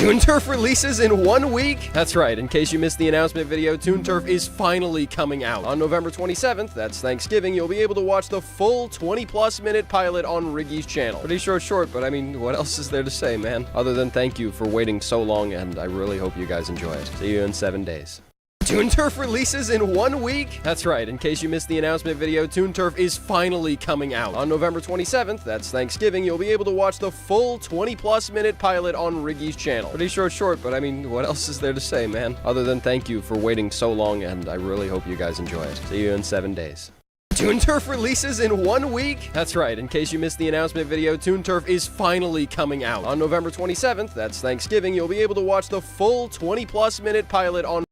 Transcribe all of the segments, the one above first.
Toon Turf releases in 1 week? That's right, in case you missed the announcement video, Toon Turf is finally coming out. On November 27th, that's Thanksgiving, you'll be able to watch the full 20+ minute pilot on Riggy's channel. Pretty short, but I mean, what else is there to say, man? Other than thank you for waiting so long, and I really hope you guys enjoy it. See you in 7 days. Toon Turf releases in 1 week? That's right, in case you missed the announcement video, Toon Turf is finally coming out. On November 27th, that's Thanksgiving, you'll be able to watch the full 20+ minute pilot on Riggy's channel. Pretty short, but I mean, what else is there to say, man? Other than thank you for waiting so long, and I really hope you guys enjoy it. See you in 7 days. Toon Turf releases in 1 week? That's right, in case you missed the announcement video, Toon Turf is finally coming out. On November 27th, that's Thanksgiving, you'll be able to watch the full 20+ minute pilot on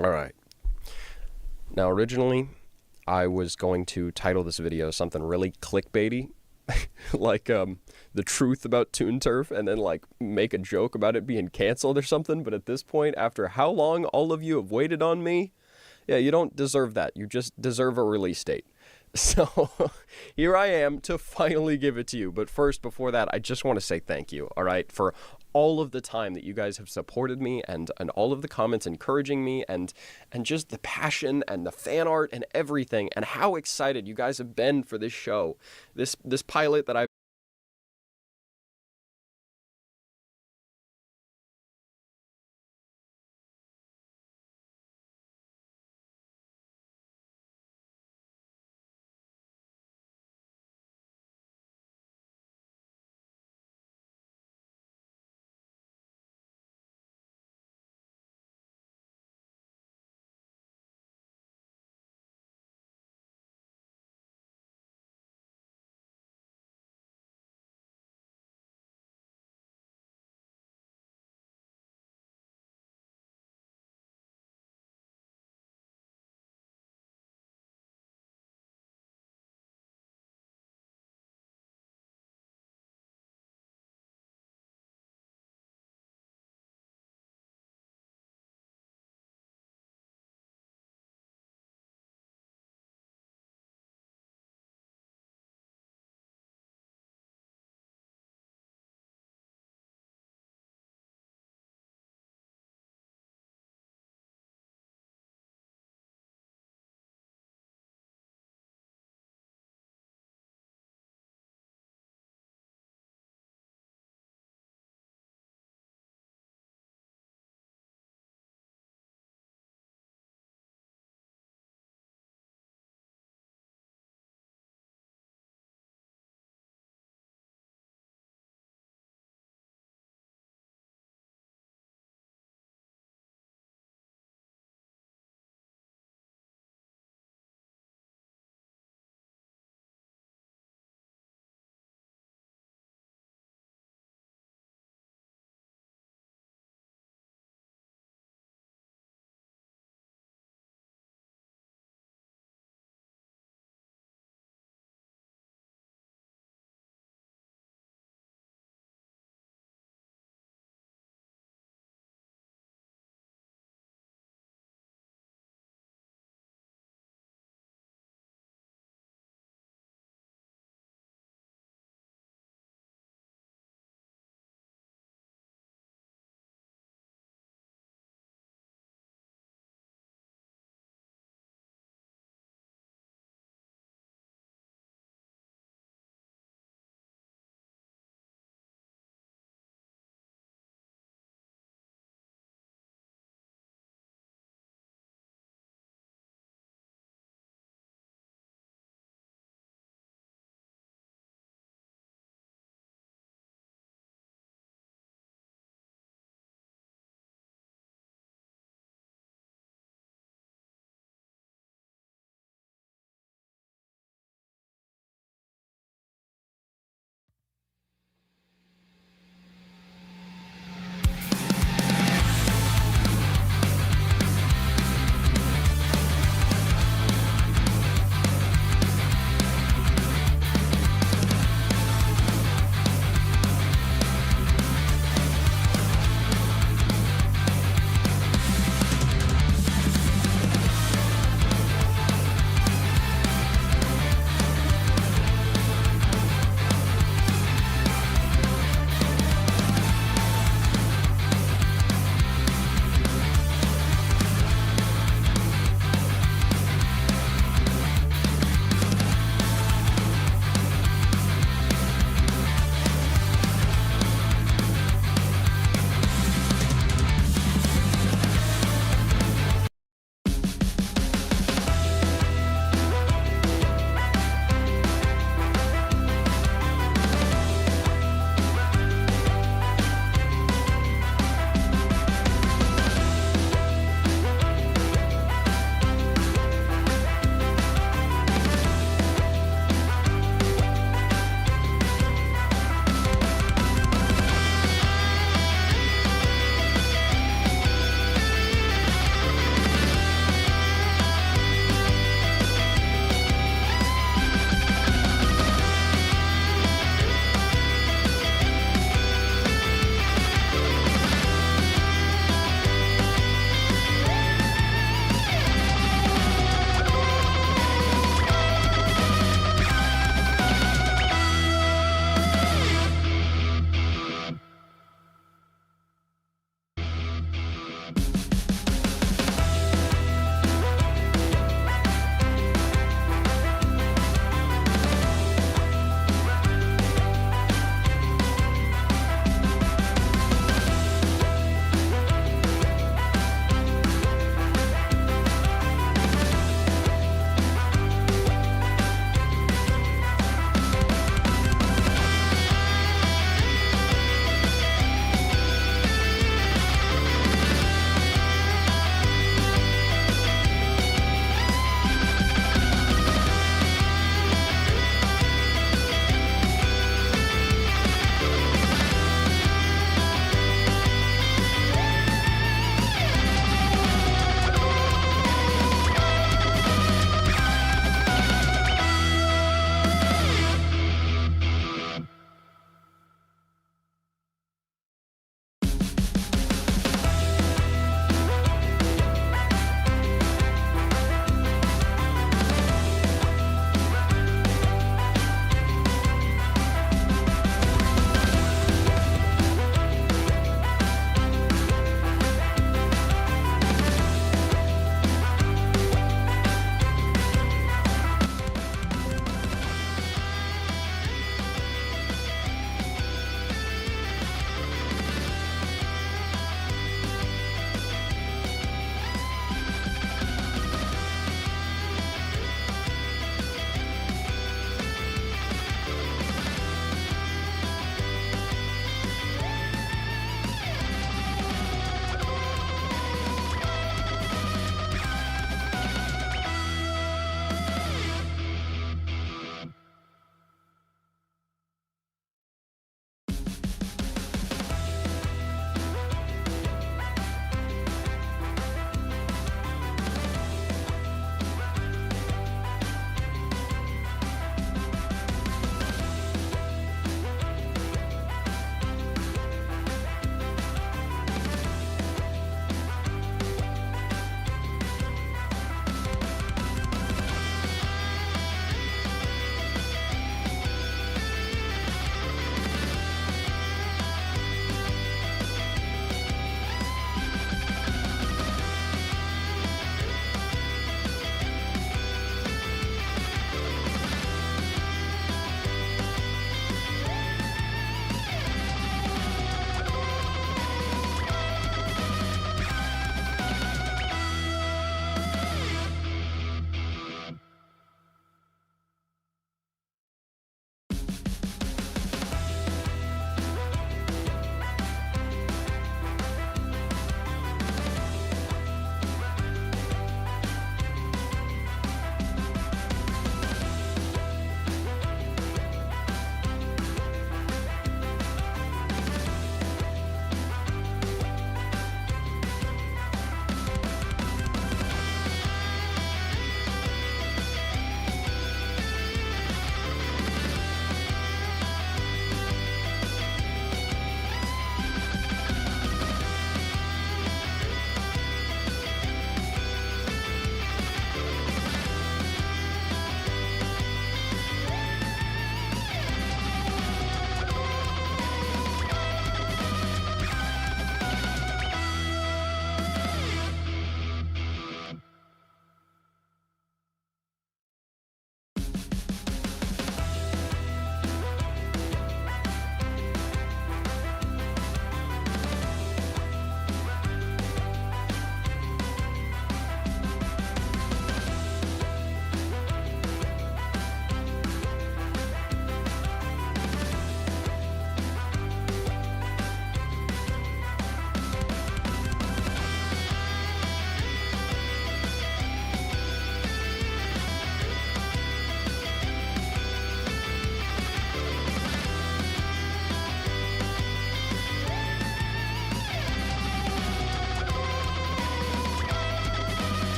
Alright. Now, originally, I was going to title this video something really clickbaity, like, the truth about Toon Turf, and then, like, make a joke about it being canceled or something, but at this point, after how long all of you have waited on me, yeah, you don't deserve that. You just deserve a release date. So, here I am to finally give it to you. But first, before that, I just want to say thank you, all right, for all of the time that you guys have supported me and all of the comments encouraging me and just the passion and the fan art and everything and how excited you guys have been for this show. This pilot that I've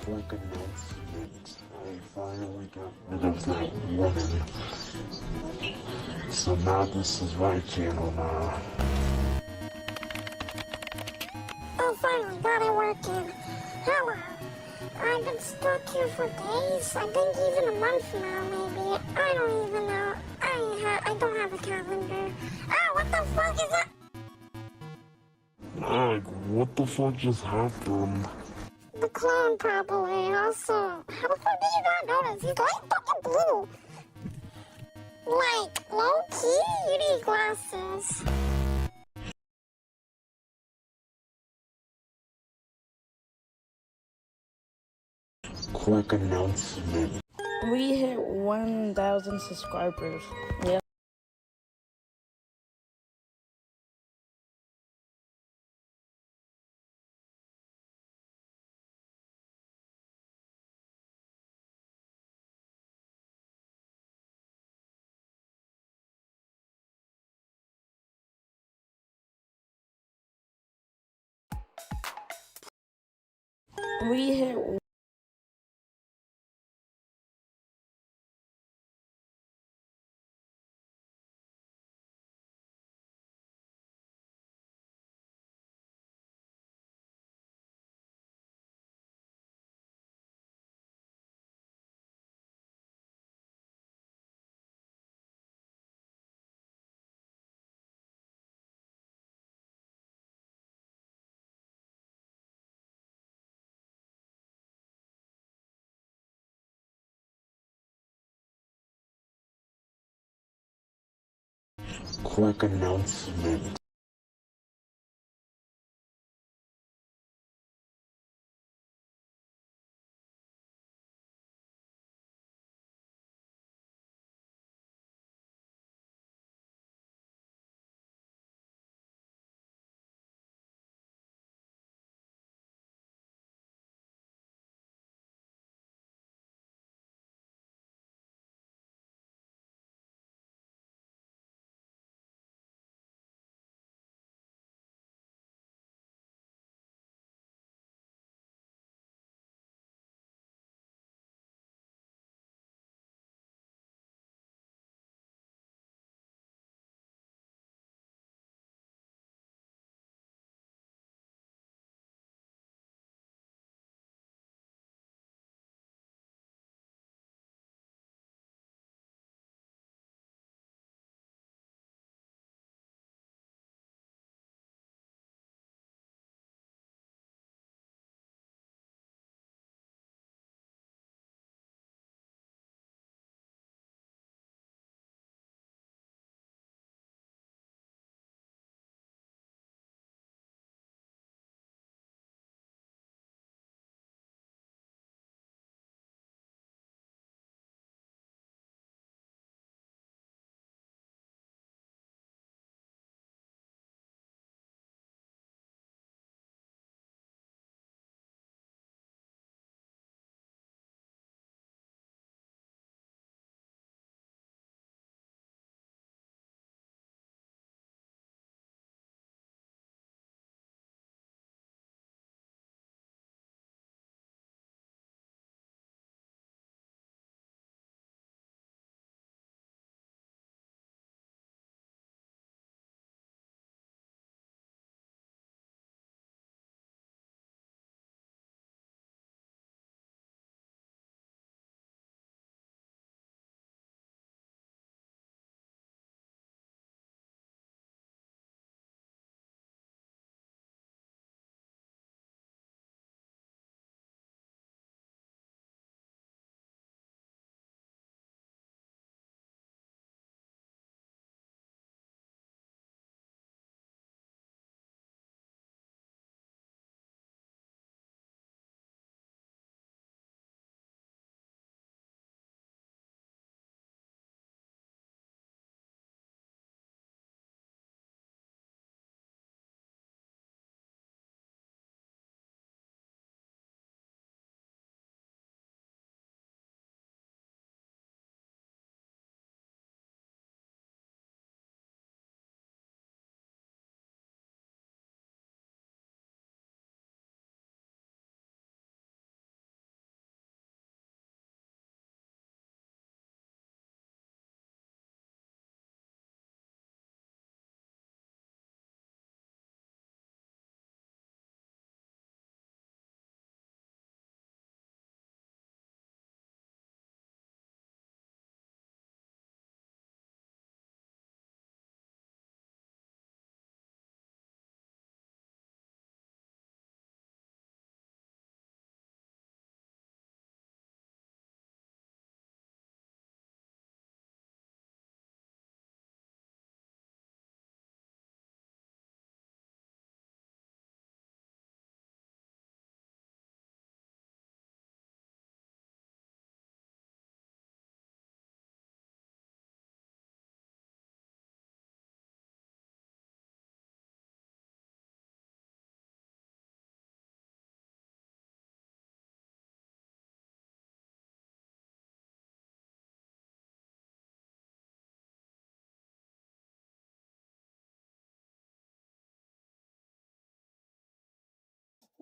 Quick announcement. I finally got rid of that woman. So now this is my channel now. Oh, finally got it working. Hello. I've been stuck here for days. I think even a month now, maybe. I don't even know. I don't have a calendar. Oh, what the fuck is that? What the fuck just happened? The clone, probably. Also, how the fuck did you not notice? He's like fucking blue. Like, low key, you need glasses. Quick announcement. We hit 1,000 subscribers. Yeah. We hit Quick announcement.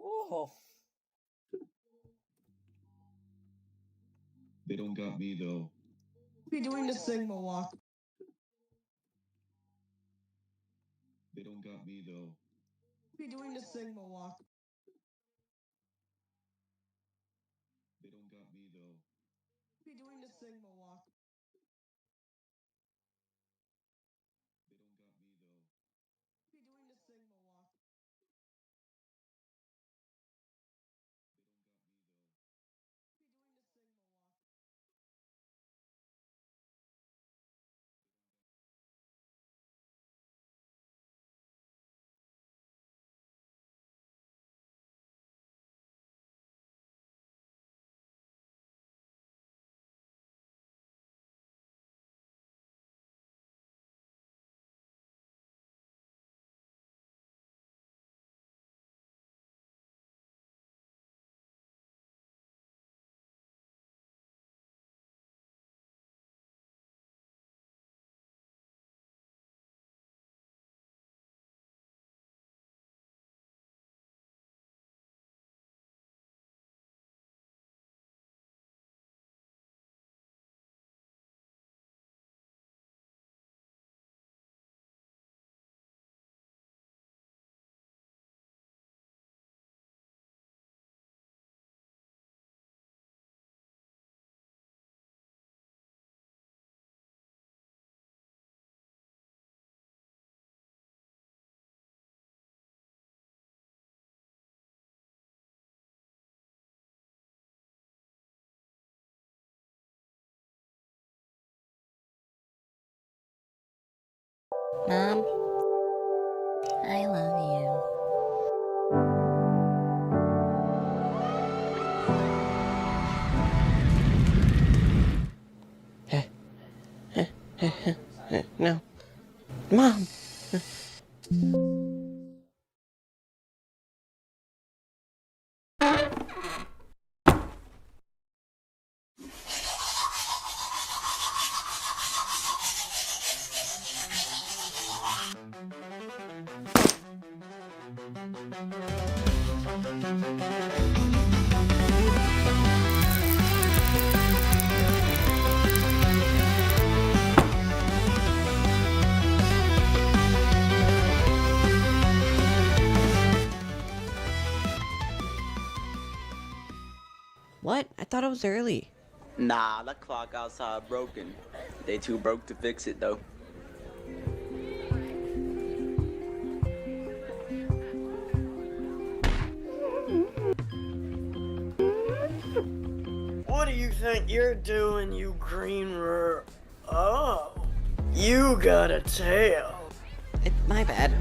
Whoa. They don't got me though. Be doing the Sigma walk. They don't got me though. Be doing the Sigma walk. They don't got me though. Be doing the Sigma walk. They don't got me though. Be doing the Sigma walk. Be doing the Sigma walk. Mom, I love you. No. Mom! What? I thought it was early. Nah, that clock outside broken. They too broke to fix it though. What do you think you're doing, you Oh, you got a tail. It's my bad.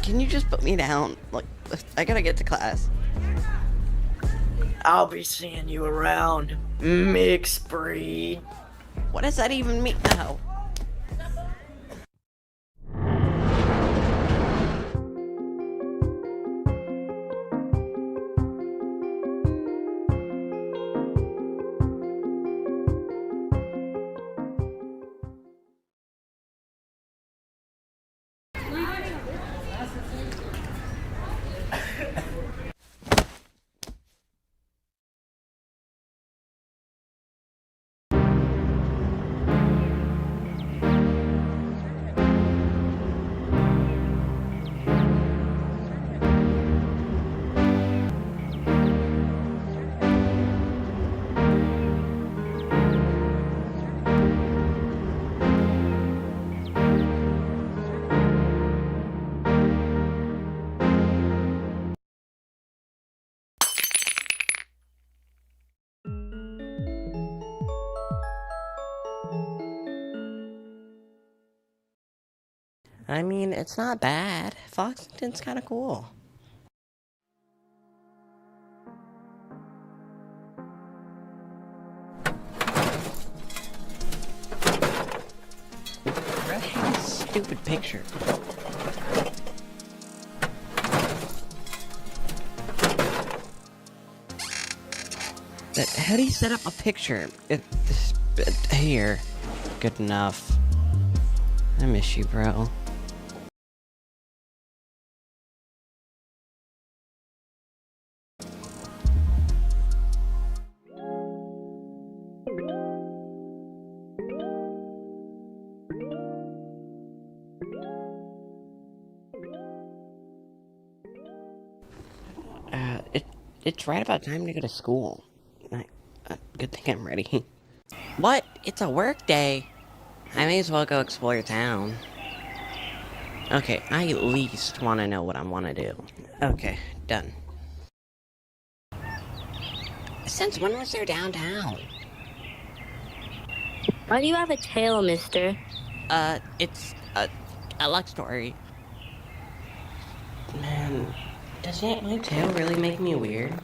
Can you just put me down? Like, I gotta get to class. I'll be seeing you around, mixed breed. What does that even mean? Oh. I mean, it's not bad. Foxington's kind of cool. This stupid picture. How do you set up a picture? Here. Good enough. I miss you, bro. it's right about time to go to school. Good thing I'm ready. What? It's a work day. I may as well go explore town. Okay, I at least want to know what I want to do. Okay, done. Since when was there downtown? Why do you have a tail, mister? It's a luck story. Man, doesn't my tail really make me weird?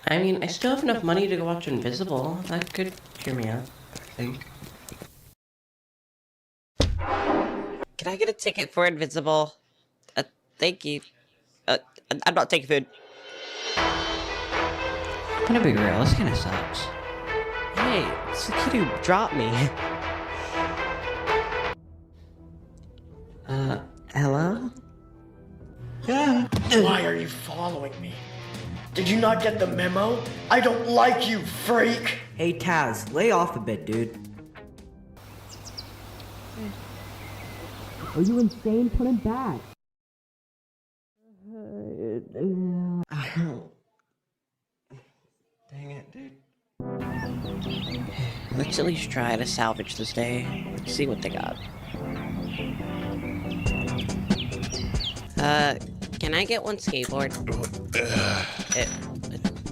I mean, I still have enough money to go watch Invisible. That could cheer me up, I think. Can I get a ticket for Invisible? Thank you. I'm not taking food. I'm gonna be real, this kinda sucks. Hey, it's the kid who dropped me. Hello? Yeah. Why are you following me? Did you not get the memo? I don't like you, freak! Hey Taz, lay off a bit, dude. Are you insane? Put him back. Dang it, dude. Let's at least try to salvage this day. Let's see what they got. Can I get one skateboard?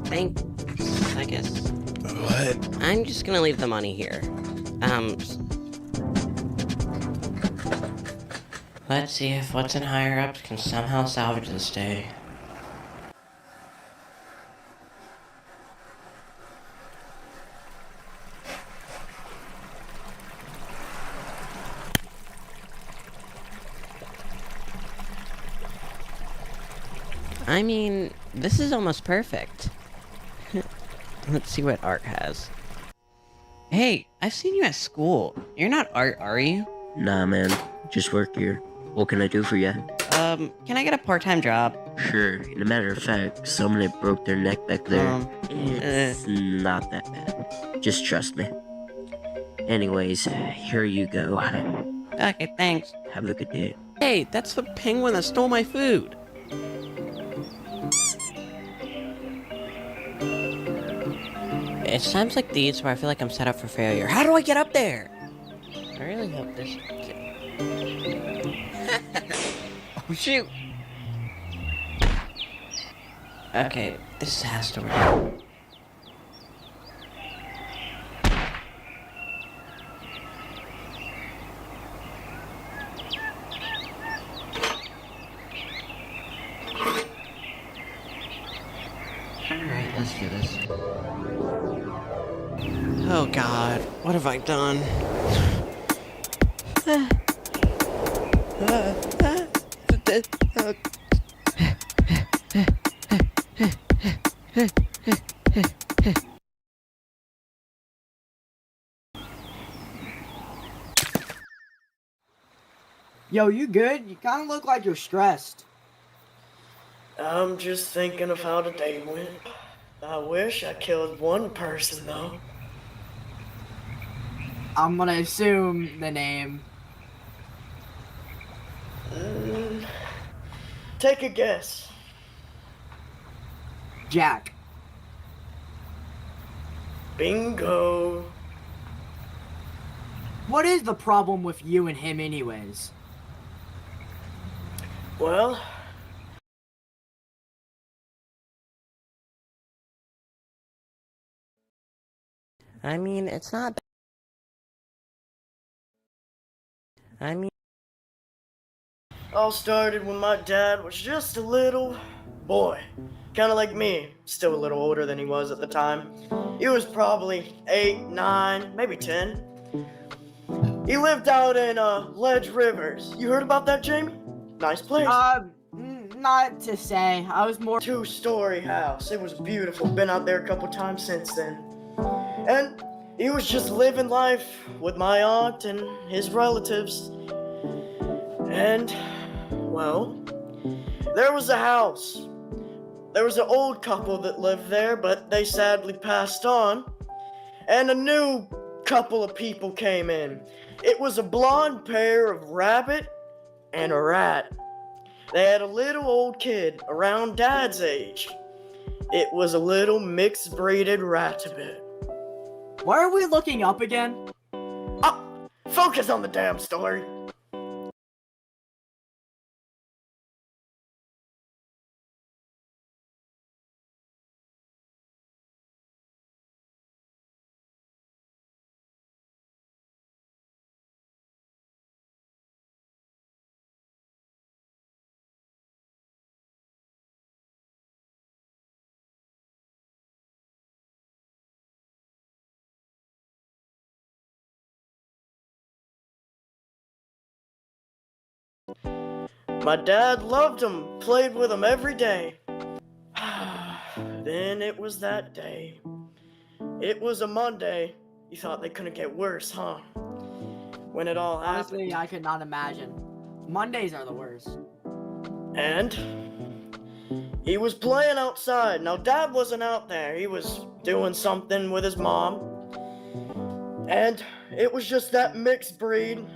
Thanks, I guess. What? I'm just gonna leave the money here. Let's see if what's in higher ups can somehow salvage this day. I mean, this is almost perfect. Let's see what Art has. Hey, I've seen you at school. You're not Art, are you? Nah, man. Just work here. What can I do for ya? Can I get a part-time job? Sure. And a matter of fact, someone that broke their neck back there. It's not that bad. Just trust me. Anyways, here you go. Okay, thanks. Have a good day. Hey, that's the penguin that stole my food. It's times like these where I feel like I'm set up for failure. How do I get up there? I really hope this... Oh, shoot! Okay, this has to work. Alright, let's do this. Oh god, what have I done? Yo, you good? You kinda look like you're stressed. I'm just thinking of how the day went. I wish I killed one person, though. I'm gonna assume the name. Take a guess. Jack. Bingo. What is the problem with you and him anyways? Well, I mean, it's not... all started when my dad was just a little boy. Kinda like me, still a little older than he was at the time. He was probably 8, 9, maybe 10. He lived out in, Ledge Rivers. You heard about that, Jamie? Nice place. Not to say. I was more... 2-story house. It was beautiful. Been out there a couple times since then. And he was just living life with my aunt and his relatives. And, well, there was a house. There was an old couple that lived there, but they sadly passed on. And a new couple of people came in. It was a blonde pair of rabbit and a rat. They had a little old kid around Dad's age. It was a little mixed-breeded ratabit. What are we looking up again? Focus on the damn story. My dad loved him, played with him every day. Then it was that day. It was a Monday. You thought they couldn't get worse, huh? When it all happened. Honestly, I could not imagine. Mondays are the worst. And he was playing outside. Now, Dad wasn't out there. He was doing something with his mom. And it was just that mixed breed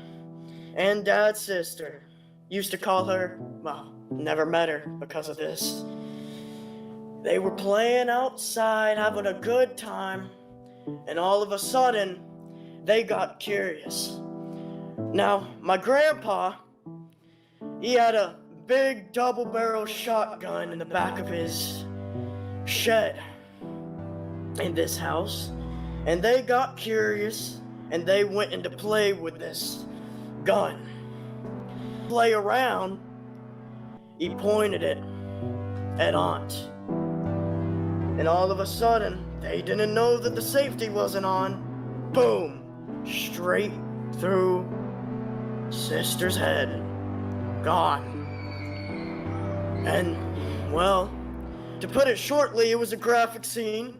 and Dad's sister. Used to call her, well, never met her because of this. They were playing outside, having a good time, and all of a sudden, they got curious. Now, my grandpa, he had a big double-barrel shotgun in the back of his shed in this house, and they got curious, and they went in to play with this gun. Play around, he pointed it at Aunt. And all of a sudden, they didn't know that the safety wasn't on. Boom! Straight through Sister's head. Gone. And, well, to put it shortly, it was a graphic scene.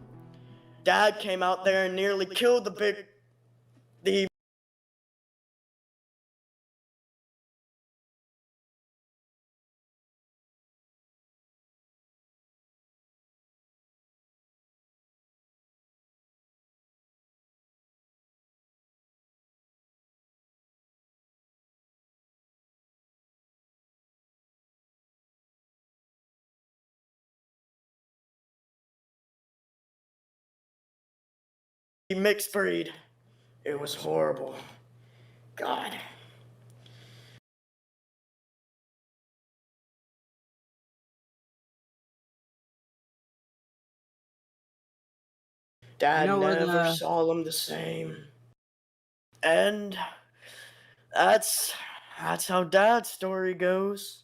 Dad came out there and nearly killed the mixed breed. It was horrible. God. Dad never saw them the same. And that's how Dad's story goes.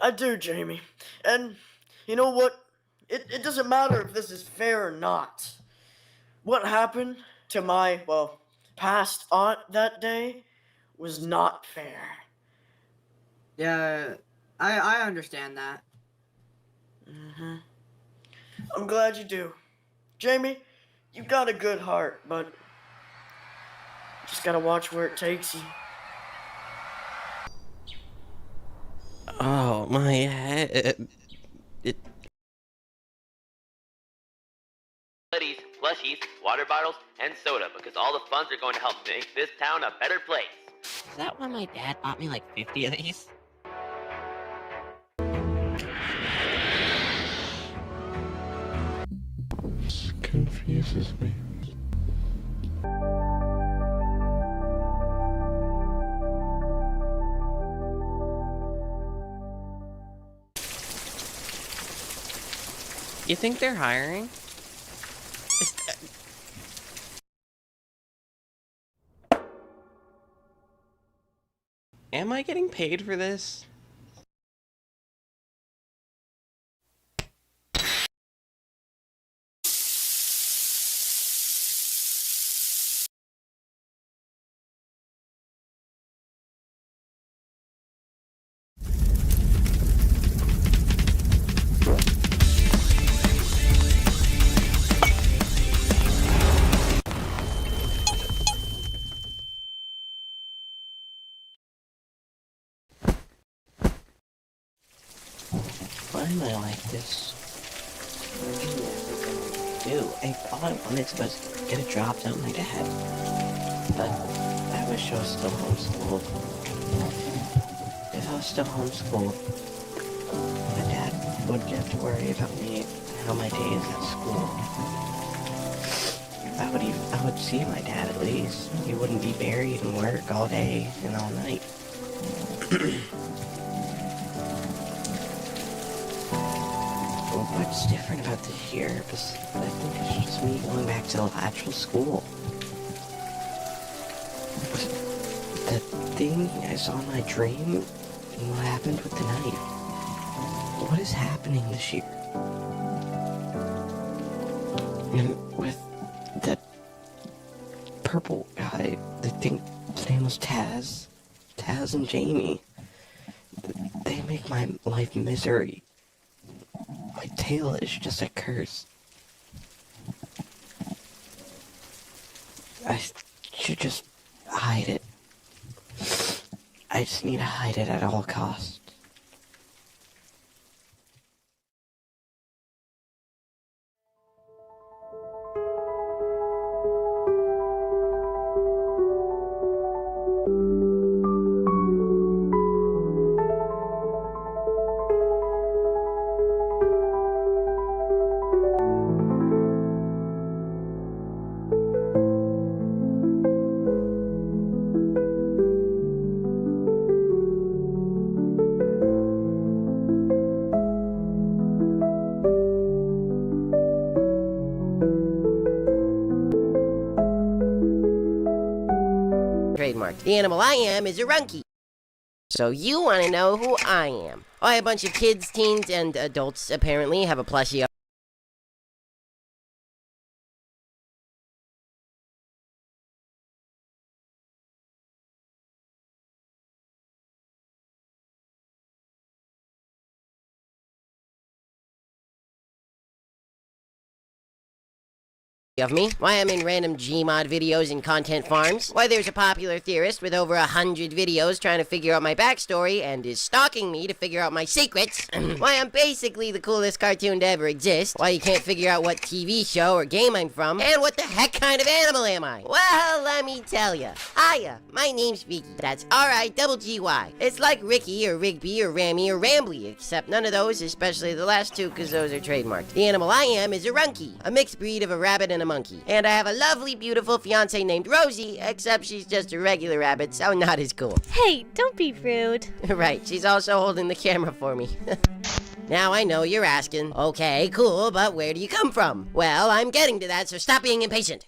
I do, Jamie. And you know what? It doesn't matter if this is fair or not. What happened to my, well, past aunt that day was not fair. Yeah, I understand that. I'm glad you do. Jamie, you've got a good heart, but you just gotta watch where it takes you. Oh, my head. Plushies, water bottles, and soda because all the funds are going to help make this town a better place. Is that why my dad bought me like 50 of these? This confuses me. You think they're hiring? Am I getting paid for this? Why am I like this? Dude, all I wanted was to get a drop down my dad. But I wish I was still homeschooled. If I was still homeschooled, my dad wouldn't have to worry about me, how my day is at school. I would see my dad at least. He wouldn't be buried in work all day and all night. Well, what's different about this year? Because I think it's just me going back to the actual school. The thing I saw in my dream, and what happened with the knife. What is happening this year? And with that purple guy, I think his name was Taz. Taz and Jamie. They make my life misery. My tail is just a curse. I should just hide it. I just need to hide it at all costs. Trademark. The animal I am is a runky. So you want to know who I am. I have a bunch of kids, teens, and adults, apparently, have a plushie of me, why I'm in random Gmod videos and content farms, why there's a popular theorist with over 100 videos trying to figure out my backstory and is stalking me to figure out my secrets, why I'm basically the coolest cartoon to ever exist, why you can't figure out what TV show or game I'm from, and what the heck kind of animal am I? Well, let me tell ya. Hiya, my name's Vicky. That's R-I-G-G-Y. It's like Ricky or Rigby or Rammy or Rambly, except none of those, especially the last two, because those are trademarked. The animal I am is a runky, a mixed breed of a rabbit and a monkey. And I have a lovely, beautiful fiance named Rosie, except she's just a regular rabbit, so not as cool. Hey, don't be rude. Right, she's also holding the camera for me. Now I know you're asking, okay, cool, but where do you come from? Well, I'm getting to that, so stop being impatient.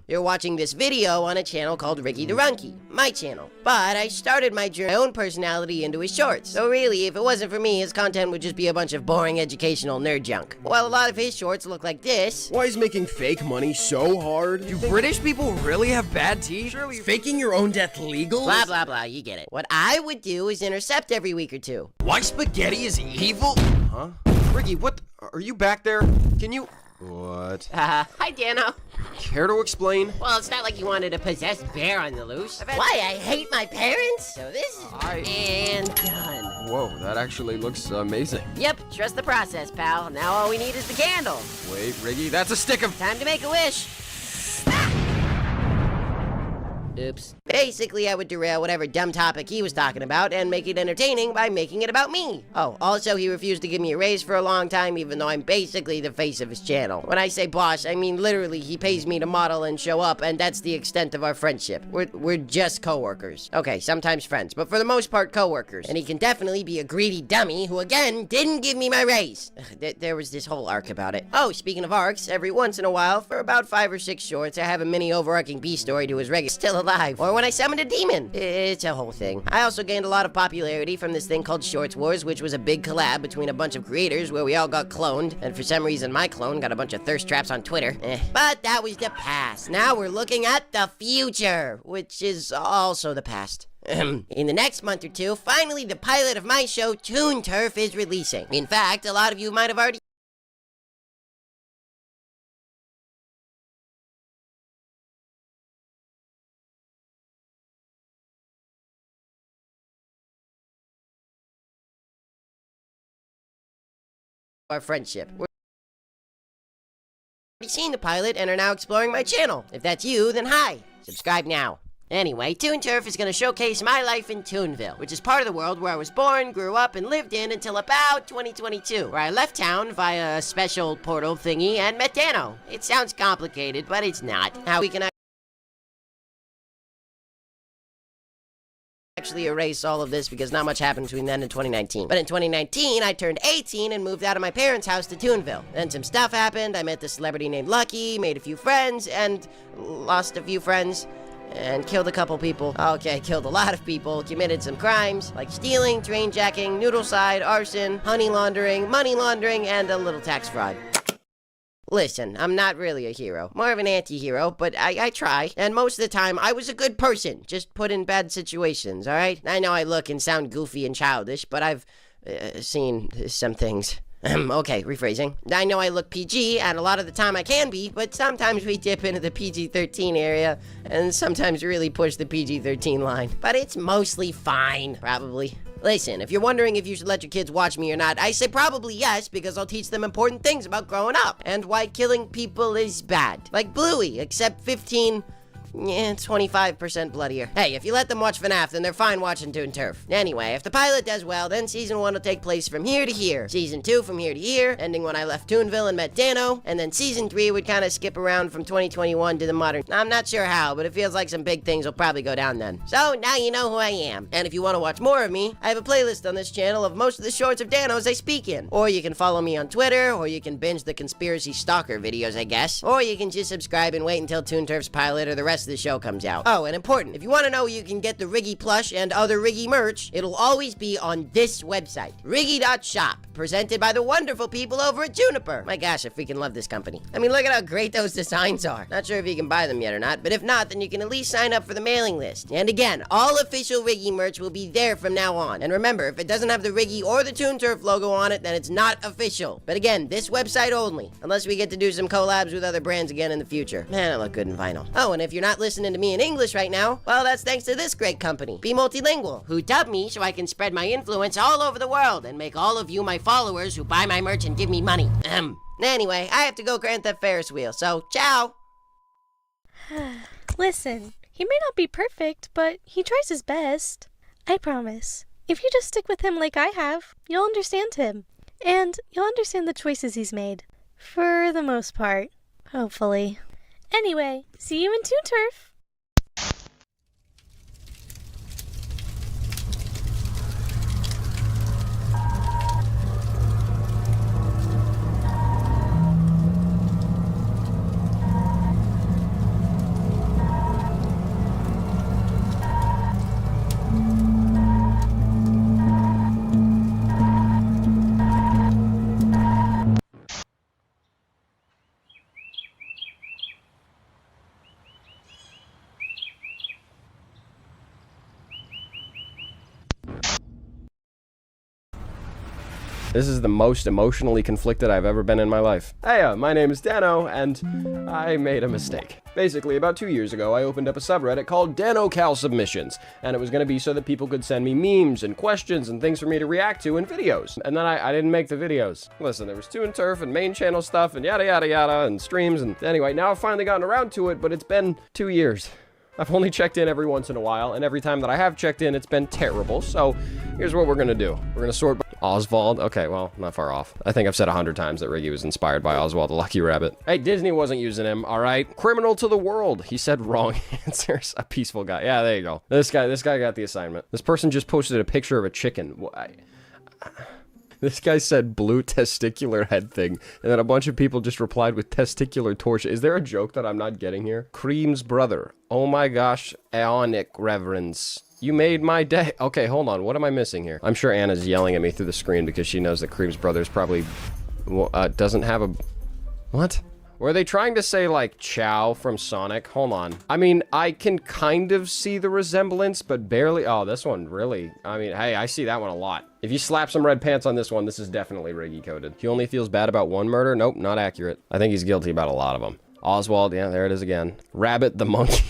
You're watching this video on a channel called Ricky the Runky, my channel. But I started my own personality into his shorts. So really, if it wasn't for me, his content would just be a bunch of boring educational nerd junk. While a lot of his shorts look like this. Why is making fake money so hard? Do British people really have bad teeth? Surely faking your own death legal? Blah, blah, blah, you get it. What I would do is intercept every week or two. Why spaghetti is evil? Huh? Ricky, what? Are you back there? Can you... What? Hi, Danno. Care to explain? Well, it's not like you wanted a possessed bear on the loose. Why, I hate my parents? So this is... And done. Whoa, that actually looks amazing. Yep, trust the process, pal. Now all we need is the candle. Wait, Riggy, that's a stick of... Time to make a wish. Oops. Basically, I would derail whatever dumb topic he was talking about and make it entertaining by making it about me. Oh, also, he refused to give me a raise for a long time, even though I'm basically the face of his channel. When I say boss, I mean literally he pays me to model and show up, and that's the extent of our friendship. We're just co-workers. Okay, sometimes friends, but for the most part, co-workers. And he can definitely be a greedy dummy who, again, didn't give me my raise. There was this whole arc about it. Oh, speaking of arcs, every once in a while, for about 5 or 6 shorts, I have a mini overarching B story to his regular still alive, or when I summoned a demon. It's a whole thing. I also gained a lot of popularity from this thing called Shorts Wars, which was a big collab between a bunch of creators where we all got cloned, and for some reason my clone got a bunch of thirst traps on Twitter. But that was the past. Now we're looking at the future, which is also the past. In the next month or two, finally the pilot of my show, Toon Turf, is releasing. In fact, a lot of you might have already our friendship. We're already seen the pilot and are now exploring my channel. If that's you, then hi. Subscribe now. Anyway, Toon Turf is going to showcase my life in Toonville, which is part of the world where I was born, grew up, and lived in until about 2022, where I left town via a special portal thingy and met Danno. It sounds complicated, but it's not. How we can actually erase all of this because not much happened between then and 2019. But in 2019, I turned 18 and moved out of my parents' house to Toonville. Then some stuff happened. I met this celebrity named Lucky, made a few friends, and lost a few friends. And killed a couple people. Okay, killed a lot of people. Committed some crimes, like stealing, train jacking, noodle side, arson, honey laundering, money laundering, and a little tax fraud. Listen, I'm not really a hero. More of an anti-hero, but I try. And most of the time, I was a good person. Just put in bad situations, alright? I know I look and sound goofy and childish, but I've seen some things. Okay, rephrasing. I know I look PG, and a lot of the time I can be, but sometimes we dip into the PG-13 area, and sometimes really push the PG-13 line. But it's mostly fine, probably. Listen, if you're wondering if you should let your kids watch me or not, I say probably yes, because I'll teach them important things about growing up, and why killing people is bad. Like Bluey, except 25% bloodier. Hey, if you let them watch FNAF, then they're fine watching Toon Turf. Anyway, if the pilot does well, then Season 1 will take place from here to here. Season 2 from here to here, ending when I left Toonville and met Danno, and then Season 3 would kind of skip around from 2021 to the modern. I'm not sure how, but it feels like some big things will probably go down then. So, now you know who I am. And if you want to watch more of me, I have a playlist on this channel of most of the shorts of Danno's I speak in. Or you can follow me on Twitter, or you can binge the Conspiracy Stalker videos, I guess. Or you can just subscribe and wait until Toon Turf's pilot or the rest of the show comes out. Oh, and important, if you want to know where you can get the Riggy plush and other Riggy merch, it'll always be on this website, Riggy.shop, presented by the wonderful people over at Juniper. My gosh, I freaking love this company. I mean, look at how great those designs are. Not sure if you can buy them yet or not, but if not, then you can at least sign up for the mailing list. And again, all official Riggy merch will be there from now on. And remember, if it doesn't have the Riggy or the Toon Turf logo on it, then it's not official. But again, this website only, unless we get to do some collabs with other brands again in the future. Man, I look good in vinyl. Oh, and if you're not listening to me in English right now, well, that's thanks to this great company, Be Multilingual, who dubbed me so I can spread my influence all over the world and make all of you my followers who buy my merch and give me money. Anyway, I have to go grant that Ferris wheel, so ciao. Listen, he may not be perfect, but he tries his best. I promise. If you just stick with him like I have, you'll understand him. And you'll understand the choices he's made. For the most part. Hopefully. Anyway, see you in Toon Turf. This is the most emotionally conflicted I've ever been in my life. Hey, my name is Danno, and I made a mistake. Basically, about 2 years ago, I opened up a subreddit called DannoCal Submissions, and it was going to be so that people could send me memes and questions and things for me to react to in videos. And then I didn't make the videos. Listen, there was Toon Turf and main channel stuff and yada yada yada and streams, and anyway, now I've finally gotten around to it, but it's been 2 years. I've only checked in every once in a while, and every time that I have checked in, it's been terrible. So here's what we're gonna do. We're gonna sort by Oswald. Okay, well, not far off. I think I've said 100 times that Riggy was inspired by Oswald the Lucky Rabbit. Hey, Disney wasn't using him, all right? Criminal to the world. He said wrong answers. A peaceful guy. Yeah, there you go. This guy got the assignment. This person just posted a picture of a chicken. This guy said blue testicular head thing, and then a bunch of people just replied with testicular torch. Is there a joke that I'm not getting here? Cream's brother. Oh my gosh, Aeonic reverence. You made my day. Okay, hold on. What am I missing here? I'm sure Anna's yelling at me through the screen because she knows that Cream's brother's probably doesn't have a... What? Were they trying to say, like, Chow from Sonic? Hold on. I mean, I can kind of see the resemblance, but barely. Oh, this one, really? I mean, hey, I see that one a lot. If you slap some red pants on this one, this is definitely Riggy coded. He only feels bad about one murder? Nope, not accurate. I think he's guilty about a lot of them. Oswald, yeah, there it is again. Rabbit the monkey.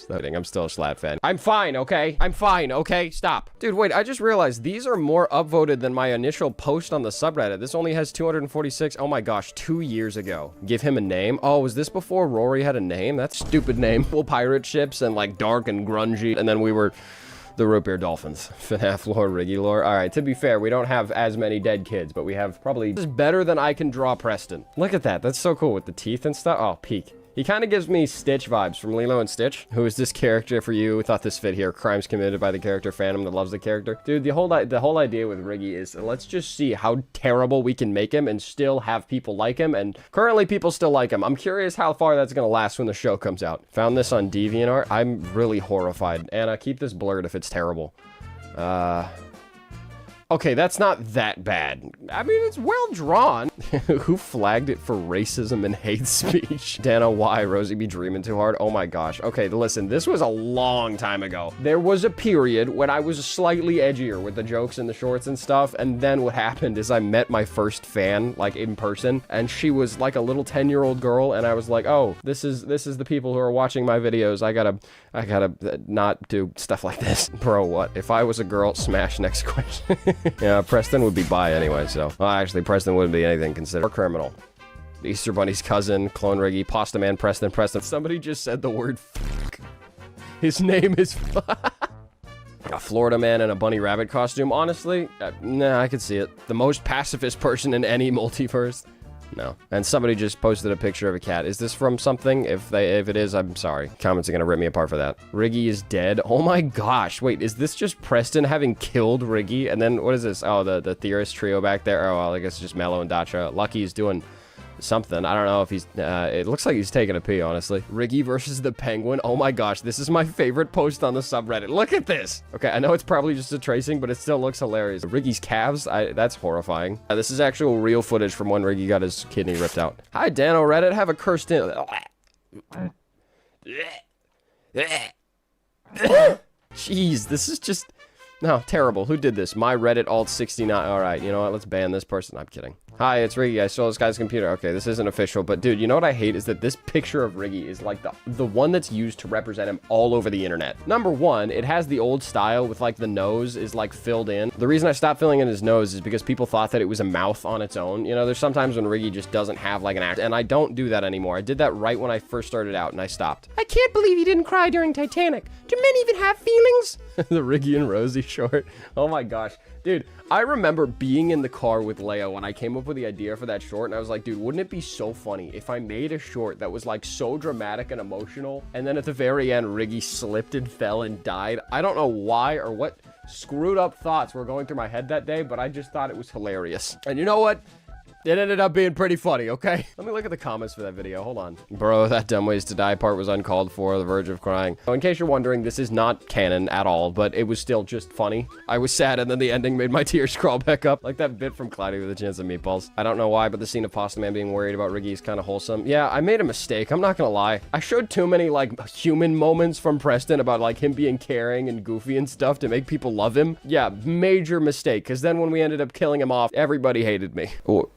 I'm still a Slat fan. I'm fine, okay? I'm fine, okay? Stop. Dude, wait, I just realized these are more upvoted than my initial post on the subreddit. This only has 246. Oh my gosh, 2 years ago. Give him a name? Oh, was this before Rory had a name? That's a stupid name. Full pirate ships and like dark and grungy. And then we were the Root Beer Dolphins. FNAF lore, Riggy lore. All right, to be fair, we don't have as many dead kids, but we have probably... This is better than I can draw Preston. Look at that. That's so cool with the teeth and stuff. Oh, peak. He kind of gives me Stitch vibes from Lilo and Stitch. Who is this character for you? We thought this fit here. Crimes committed by the character Phantom that loves the character. Dude, the whole idea with Riggy is let's just see how terrible we can make him and still have people like him. And currently people still like him. I'm curious how far that's going to last when the show comes out. Found this on DeviantArt. I'm really horrified. Anna, keep this blurred if it's terrible. Okay, that's not that bad. I mean, it's well drawn. Who flagged it for racism and hate speech? Danno, why? Rosie be dreaming too hard? Oh my gosh. Okay, listen, this was a long time ago. There was a period when I was slightly edgier with the jokes and the shorts and stuff, and then what happened is I met my first fan, like, in person, and she was like a little 10-year-old girl, and I was like, oh, this is the people who are watching my videos. I gotta not do stuff like this. Bro, what? If I was a girl, smash next question. Yeah, Preston would be bi anyway, so... Well, actually, Preston wouldn't be anything considered. Or criminal. The Easter Bunny's cousin, Clone Riggy, Pasta Man, Preston. Somebody just said the word fuck. His name is a Florida man in a bunny rabbit costume. Honestly, nah, I could see it. The most pacifist person in any multiverse. No. And somebody just posted a picture of a cat. Is this from something? If it is, I'm sorry. Comments are gonna rip me apart for that. Riggy is dead. Oh my gosh. Wait, is this just Preston having killed Riggy? And then what is this? Oh, the theorist trio back there. Oh, well, I guess it's just Mello and Dacha. Lucky's doing something. I don't know if he's... it looks like he's taking a pee, honestly. Riggy versus the penguin. Oh my gosh, this is my favorite post on the subreddit. Look at this! Okay, I know it's probably just a tracing, but it still looks hilarious. Riggy's calves? That's horrifying. This is actual real footage from when Riggy got his kidney ripped out. Hi, Danno. Reddit have a cursed in... Jeez, this is just... No, terrible. Who did this? My Reddit alt 69. All right, you know what? Let's ban this person. I'm kidding. Hi, it's Riggy. I stole this guy's computer. Okay, this isn't official, but dude, you know what I hate is that this picture of Riggy is like the one that's used to represent him all over the internet. Number one, it has the old style with like the nose is like filled in. The reason I stopped filling in his nose is because people thought that it was a mouth on its own. You know, there's sometimes when Riggy just doesn't have like an act, and I don't do that anymore. I did that right when I first started out, and I stopped. I can't believe you didn't cry during Titanic. Do men even have feelings? The Riggy and Rosie short. Oh my gosh. Dude, I remember being in the car with Leo when I came up with the idea for that short, and I was like, dude, wouldn't it be so funny if I made a short that was like so dramatic and emotional, and then at the very end, Riggy slipped and fell and died? I don't know why or what screwed up thoughts were going through my head that day, but I just thought it was hilarious. And you know what? It ended up being pretty funny, okay? Let me look at the comments for that video. Hold on. Bro, that dumb ways to die part was uncalled for. The verge of crying. So in case you're wondering, this is not canon at all, but it was still just funny. I was sad, and then the ending made my tears crawl back up. Like that bit from Cloudy with a Chance of Meatballs. I don't know why, but the scene of Pasta Man being worried about Riggy is kind of wholesome. Yeah, I made a mistake. I'm not gonna lie. I showed too many, like, human moments from Preston about, like, him being caring and goofy and stuff to make people love him. Yeah, major mistake, because then when we ended up killing him off, everybody hated me. Oh,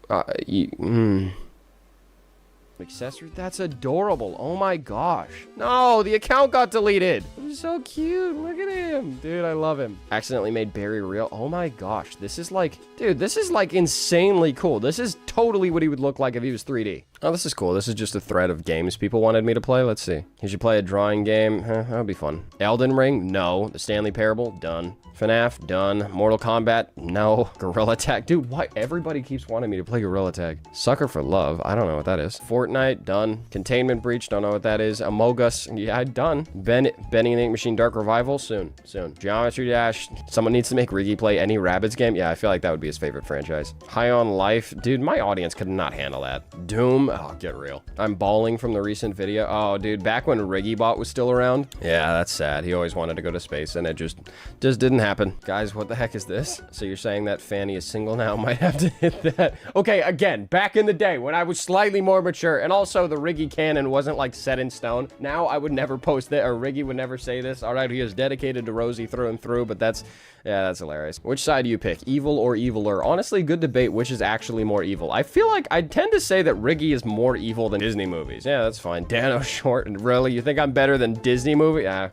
accessory? That's adorable. Oh my gosh. No, the account got deleted. He's so cute. Look at him. Dude, I love him. Accidentally made Barry real. Oh my gosh. This is like, dude, this is like insanely cool. This is totally what he would look like if he was 3D. Oh, this is cool. This is just a thread of games people wanted me to play. Let's see. You should play a drawing game. That would be fun. Elden Ring? No. The Stanley Parable? Done. FNAF? Done. Mortal Kombat? No. Gorilla Tag? Dude, why everybody keeps wanting me to play Gorilla Tag? Sucker for Love? I don't know what that is. Fortnite? Done. Containment Breach? Don't know what that is. Among Us? Yeah, done. Benny and the Ink Machine Dark Revival? Soon. Soon. Geometry Dash? Someone needs to make Riggy play any Rabbids game? Yeah, I feel like that would be his favorite franchise. High on Life? Dude, my audience could not handle that. Doom? Oh, get real. I'm bawling from the recent video. Oh, dude, back when RiggyBot was still around? Yeah, that's sad. He always wanted to go to space, and it just didn't happen. Guys, what the heck is this? So you're saying that Fanny is single now? Might have to hit that. Okay, again, back in the day when I was slightly more mature, and also the Riggy canon wasn't like set in stone. Now I would never post that, or Riggy would never say this. All right, he is dedicated to Rosie through and through, but that's, yeah, that's hilarious. Which side do you pick? Evil or eviler? Honestly, good debate which is actually more evil. I feel like I tend to say that Riggy is more evil than Disney movies. Yeah, that's fine. Danno short, and really? You think I'm better than Disney movie? Ah.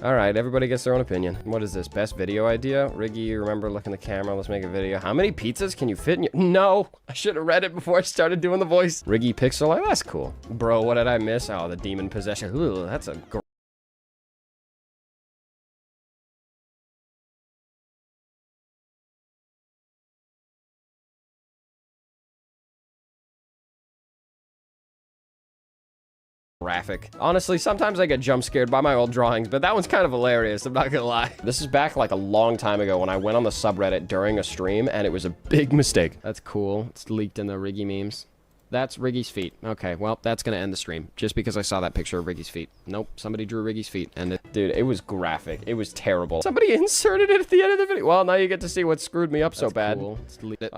Alright, everybody gets their own opinion. What is this? Best video idea? Riggy, remember, look in the camera. Let's make a video. How many pizzas can you fit in your... No! I should have read it before I started doing the voice. Riggy Pixel Art? That's cool. Bro, what did I miss? Oh, the demon possession. Ooh, that's a... graphic. Honestly, sometimes I get jump scared by my old drawings, but that one's kind of hilarious, I'm not gonna lie. This is back like a long time ago when I went on the subreddit during a stream, and it was a big mistake. That's cool. It's leaked in the Riggy memes. That's Riggy's feet. Okay, well, that's gonna end the stream, just because I saw that picture of Riggy's feet. Nope, somebody drew Riggy's feet, and dude, it was graphic. It was terrible. Somebody inserted it at the end of the video. Well, now you get to see what screwed me up so bad. Cool.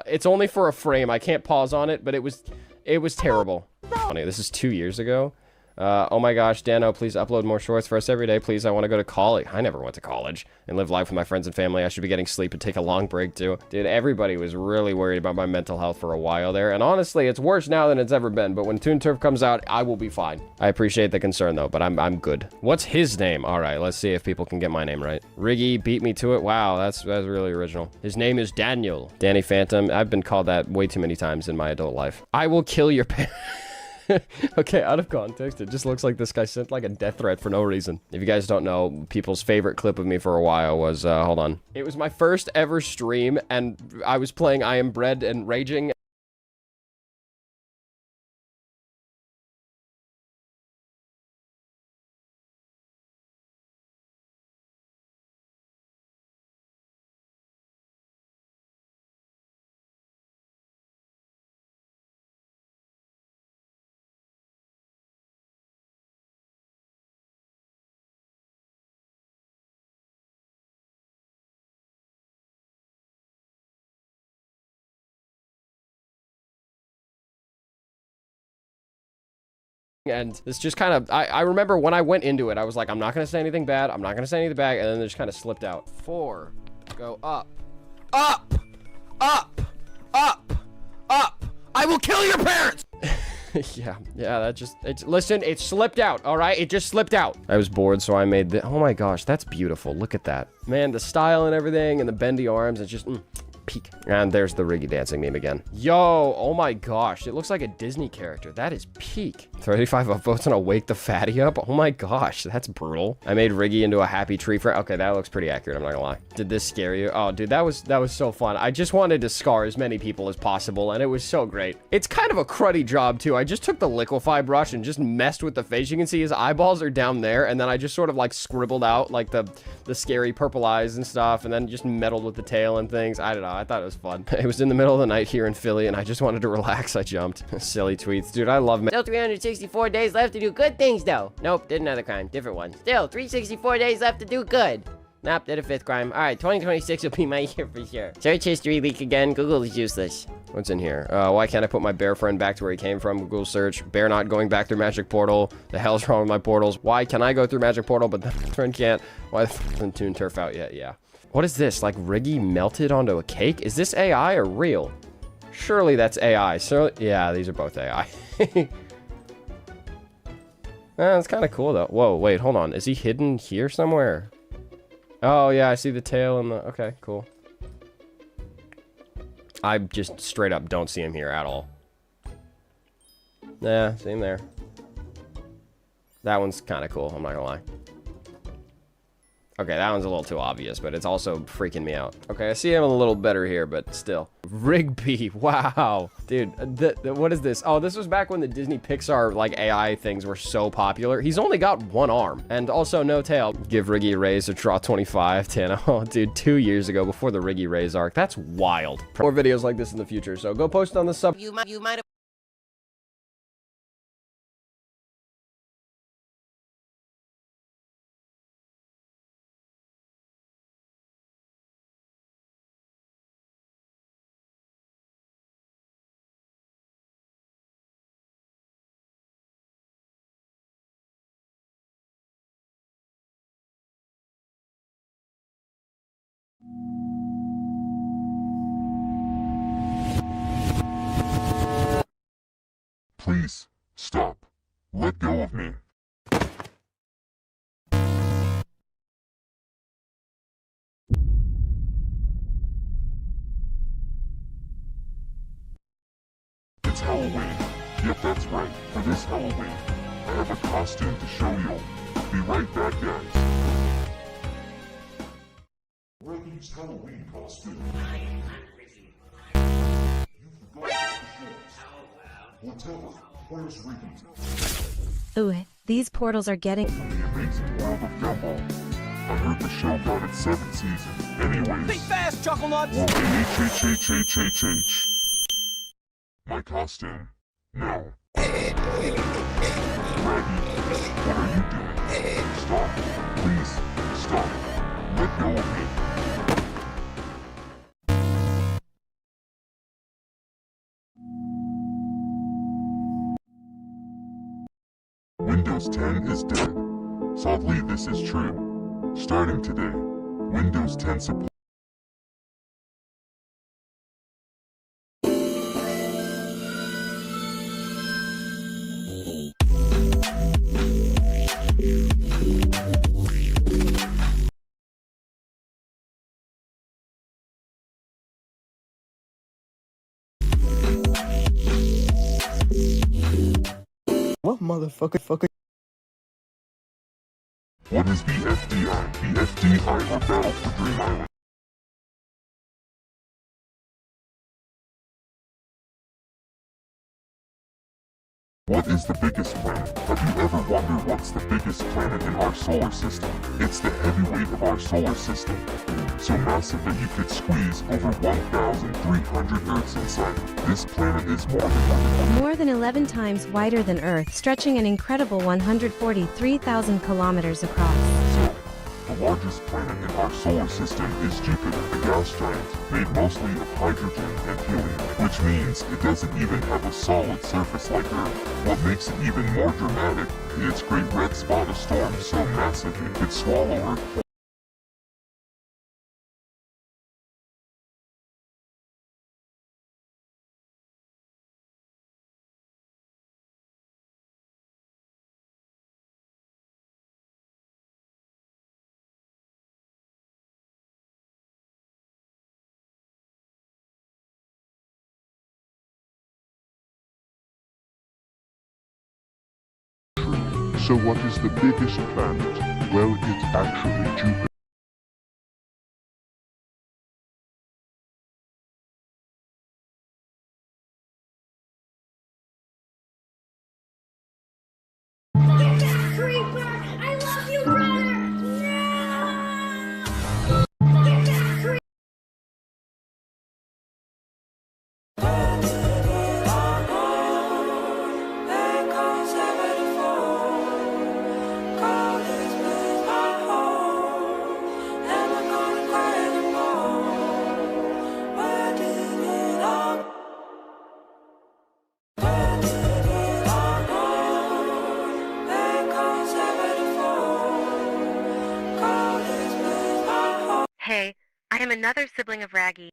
It's only for a frame. I can't pause on it, but it was terrible. Funny, this is 2 years ago. Oh my gosh, Danno, please upload more shorts for us every day, please. I want to go to college. I never went to college and live life with my friends and family. I should be getting sleep and take a long break too. Dude, everybody was really worried about my mental health for a while there. And honestly, it's worse now than it's ever been. But when Toon Turf comes out, I will be fine. I appreciate the concern though, but I'm good. What's his name? All right, let's see if people can get my name right. Riggy beat me to it. Wow, that's really original. His name is Daniel. Danny Phantom. I've been called that way too many times in my adult life. I will kill your parents. Okay, out of context, it just looks like this guy sent like a death threat for no reason. If you guys don't know, people's favorite clip of me for a while was, hold on. It was my first ever stream, and I was playing I Am Bread and raging. And it's just kind of, I remember when I went into it, I was like, I'm not going to say anything bad. I'm not going to say anything bad. And then it just kind of slipped out. 4, go up, up, up, up, up. I will kill your parents. Yeah, that just, listen, it slipped out, all right? It just slipped out. I was bored, so I made the, oh my gosh, that's beautiful. Look at that. Man, the style and everything and the bendy arms, it's just, peak. And there's the Riggy dancing meme again. Yo, oh my gosh, it looks like a Disney character. That is peak. 35 upvotes on a Wake the Fatty Up. Oh my gosh, that's brutal. I made Riggy into a happy tree for, okay, that looks pretty accurate, I'm not gonna lie. Did this scare you? Oh, dude, that was so fun. I just wanted to scar as many people as possible, and it was so great. It's kind of a cruddy job, too. I just took the liquify brush and just messed with the face. You can see his eyeballs are down there, and then I just sort of like scribbled out like the scary purple eyes and stuff, and then just meddled with the tail and things. I don't know. I thought it was fun. It was in the middle of the night here in Philly, and I just wanted to relax. I jumped. Silly tweets. Dude, I love Still 364 days left to do good things, though. Nope, did another crime. Different one. Still, 364 days left to do good. Nope, did a 5th crime. Alright, 2026 will be my year for sure. Search history leak again. Google is useless. What's in here? Why can't I put my bear friend back to where he came from? Google search. Bear not going back through magic portal. The hell's wrong with my portals? Why can I go through magic portal, but the friend can't? Why the f***ing Toon Turf out yet? Yeah. What is this? Like Riggy melted onto a cake? Is this AI or real? Surely that's AI. So yeah, these are both AI. That's kind of cool though. Whoa, wait, hold on. Is he hidden here somewhere? Oh yeah, I see the tail and the... Okay, cool. I just straight up don't see him here at all. Nah, see him there. That one's kind of cool, I'm not gonna lie. Okay, that one's a little too obvious, but it's also freaking me out. Okay, I see him a little better here, but still. Rigby, wow. Dude, what is this? Oh, this was back when the Disney Pixar, like, AI things were so popular. He's only got one arm, and also no tail. Give Riggy a raise to draw 25, 10. Oh, dude, 2 years ago, before the Riggy raise arc. That's wild. More videos like this in the future, so go post on the sub. You might have Please, stop. Let go of me. It's Halloween. Yep, that's right. For this Halloween, I have a costume to show you. Be right back, guys. Reggie's Halloween costume. You forgot the shorts. Well, tell her, where's Reggie? Ooh, these portals are getting... The Amazing World of Gumball. I heard the show got its 7th season. Anyways... Think fast, Chuckle Nuts! Whoa, H. My costume. Now. Raggy, what are you doing? Stop. Please, stop. Let go of me. Windows 10 is dead. Sadly, this is true. Starting today, Windows 10 support. What motherfucker? What is BFDI? BFDI or Battle for Dream Island? What is the biggest planet? Have you ever wondered what's the biggest planet in our solar system? It's the heavyweight of our solar system. So massive that you could squeeze over 1,300 Earths inside it. This planet is more than 11 times wider than Earth, stretching an incredible 143,000 kilometers across. The largest planet in our solar system is Jupiter, a gas giant made mostly of hydrogen and helium, which means it doesn't even have a solid surface like Earth. What makes it even more dramatic is its great red spot, a storm so massive it could swallow Earth. So what is the biggest planet? Well, it's actually Jupiter. I love you, brother! Hey, I am another sibling of Raggy.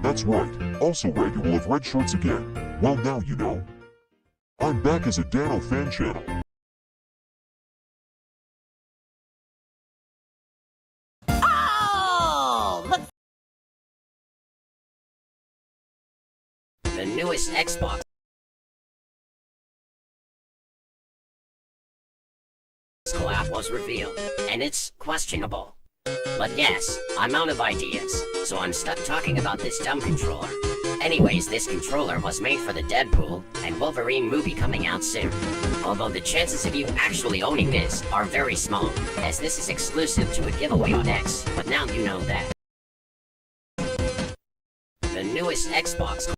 That's right. Also, Reggie will have red shorts again. Well, now you know. I'm back as a Danno fan channel. Oh! The newest Xbox collab was revealed, and it's questionable. But yes, I'm out of ideas, so I'm stuck talking about this dumb controller. Anyways, this controller was made for the Deadpool and Wolverine movie coming out soon. Although the chances of you actually owning this are very small, as this is exclusive to a giveaway on X, but now you know that. newest Xbox.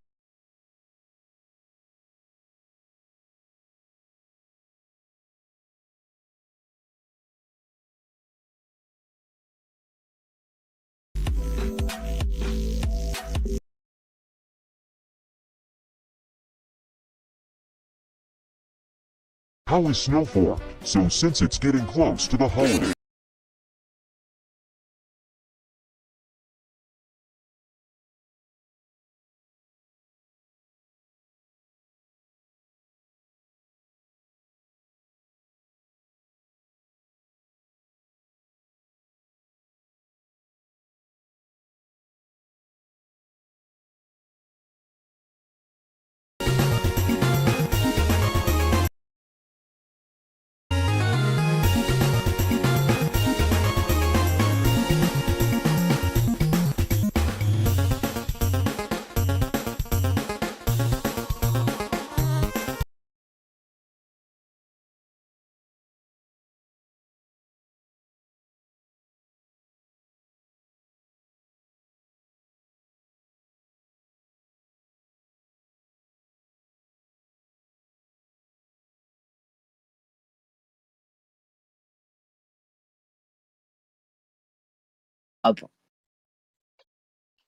How is snow formed? So since it's getting close to the holiday,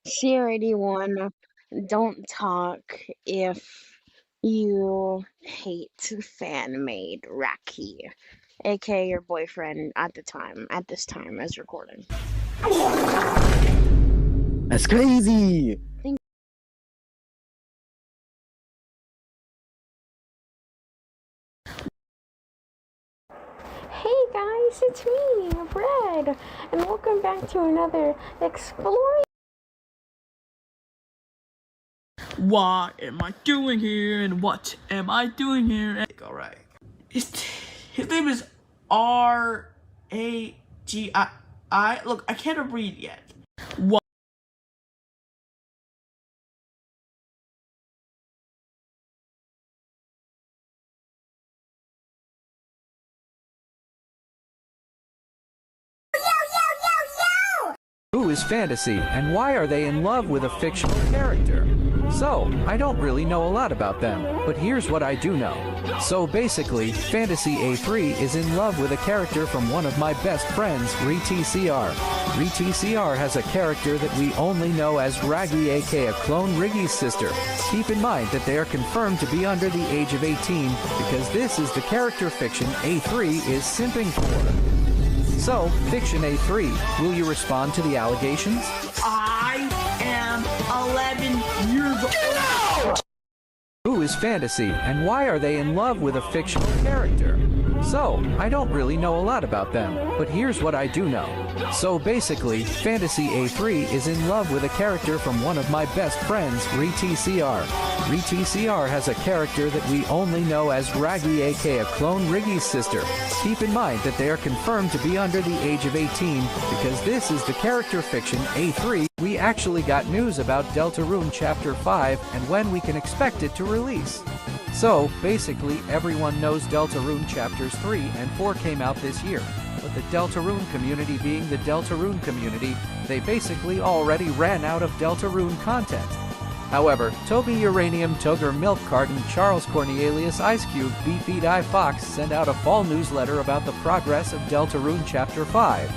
CR81, don't talk if you hate fan-made Raki, aka your boyfriend at this time as recording. That's crazy! Hey guys, it's me, Brad, and welcome back to another Exploring. What am I doing here? And what am I doing here? Alright. His name is R-A-G-I. Look, I can't read yet. What? Who is fantasy, and why are they in love with a fictional character? So, I don't really know a lot about them, but here's what I do know. So basically, Fantasy A3 is in love with a character from one of my best friends, RTCR. RTCR has a character that we only know as Raggy, aka clone Riggy's sister. Keep in mind that they are confirmed to be under the age of 18, because this is the character fiction A3 is simping for. So, Fiction A3, will you respond to the allegations? I am 11 years old. Who is fantasy, and why are they in love with a fictional character? So, I don't really know a lot about them, but here's what I do know. So basically, Fantasy A3 is in love with a character from one of my best friends, RTCR. RTCR has a character that we only know as Raggy, aka clone Riggy's sister. Keep in mind that they are confirmed to be under the age of 18, because this is the character fiction A3. We actually got news about Deltarune Chapter 5 and when we can expect it to release. So, basically, everyone knows Deltarune Chapters 3 and 4 came out this year. But the Deltarune community being the Deltarune community, they basically already ran out of Deltarune content. However, Toby Uranium, Toger Milk Carton, Charles Cornelius, Ice Cube, Beefeat I Fox sent out a fall newsletter about the progress of Deltarune Chapter 5.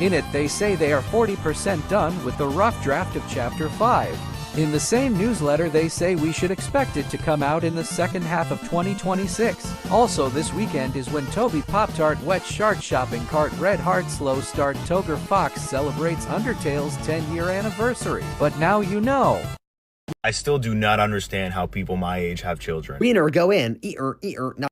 In it, they say they are 40% done with the rough draft of Chapter 5. In the same newsletter, they say we should expect it to come out in the second half of 2026. Also, this weekend is when Toby Pop-Tart Wet Shark Shopping Cart Red Heart Slow Start Toger Fox celebrates Undertale's 10-year anniversary. But now you know. I still do not understand how people my age have children. Wiener, go in. Eater, no.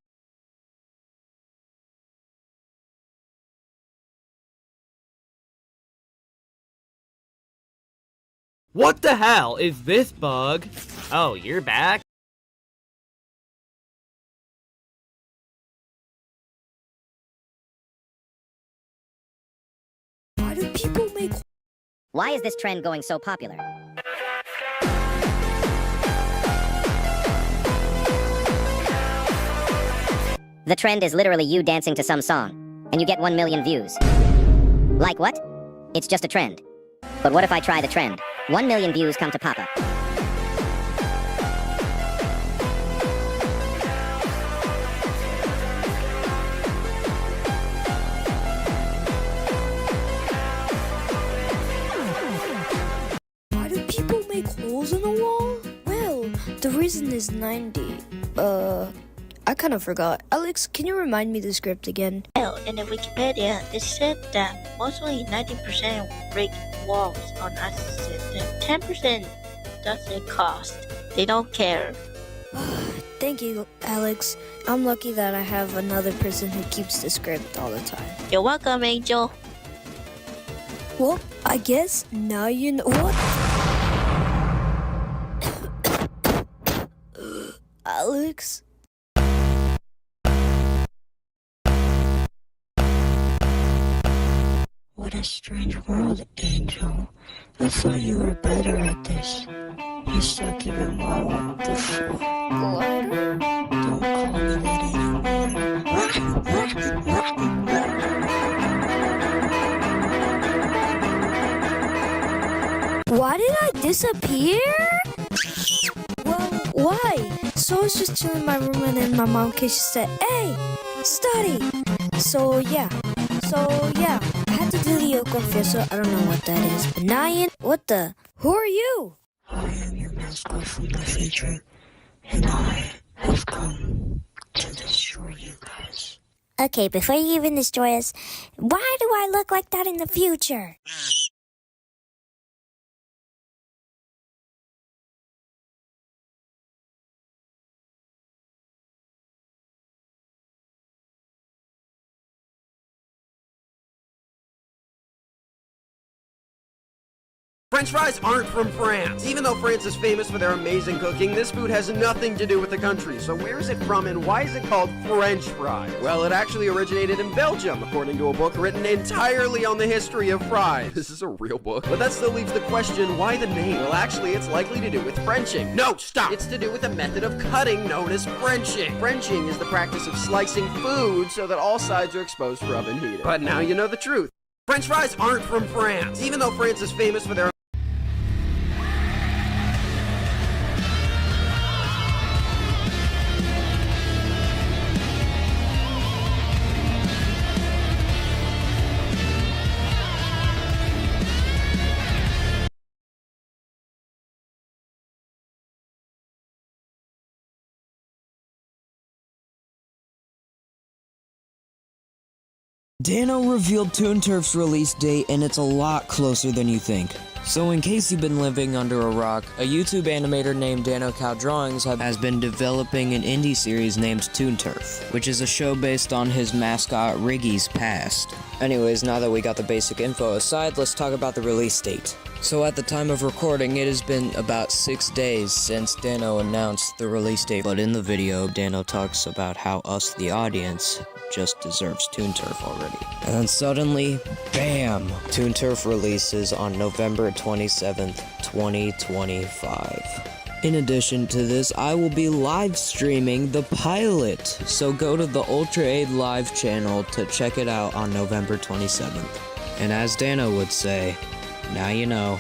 What the hell is this bug? Oh, you're back? Why do people make... Why is this trend going so popular? The trend is literally you dancing to some song, and you get 1 million views. Like what? It's just a trend. But what if I try the trend? 1 million views come to Papa. prison is 90. I kind of forgot. Alex, can you remind me the script again? Well, in the Wikipedia, it said that mostly 90% brick walls are not system. 10% doesn't cost. They don't care. Thank you, Alex. I'm lucky that I have another person who keeps the script all the time. You're welcome, Angel. Well, I guess now you know what? Alex? What a strange world, Angel. I thought you were better at this. You suck even more before. Don't call me that anymore. Why did I disappear? Well, why? So I was just chilling in my room and then my mom came. She said, "Hey, study." So yeah, I had to do the Yo Confieso. I don't know what that is. But Nayan, what the? Who are you? I am your mascot from the future, and I have come to destroy you guys. Okay, before you even destroy us, why do I look like that in the future? French fries aren't from France. Even though France is famous for their amazing cooking, this food has nothing to do with the country. So where is it from and why is it called French fries? Well, it actually originated in Belgium, according to a book written entirely on the history of fries. This is a real book. But that still leaves the question, why the name? Well, actually, it's likely to do with Frenching. No, stop! It's to do with a method of cutting known as Frenching. Frenching is the practice of slicing food so that all sides are exposed for oven heating. But now you know the truth. French fries aren't from France. Even though France is famous for their Danno revealed Toon Turf's release date, and it's a lot closer than you think. So in case you've been living under a rock, a YouTube animator named Danno Cow Drawings has been developing an indie series named Toon Turf, which is a show based on his mascot Riggy's past. Anyways, now that we got the basic info aside, let's talk about the release date. So at the time of recording, it has been about 6 days since Danno announced the release date, but in the video, Danno talks about how us, the audience, just deserves Toon Turf already. And then suddenly, bam! Toon Turf releases on November 27th, 2025. In addition to this, I will be live streaming the pilot, so go to the Ultra Aid Live channel to check it out on November 27th. And as Danno would say, now you know.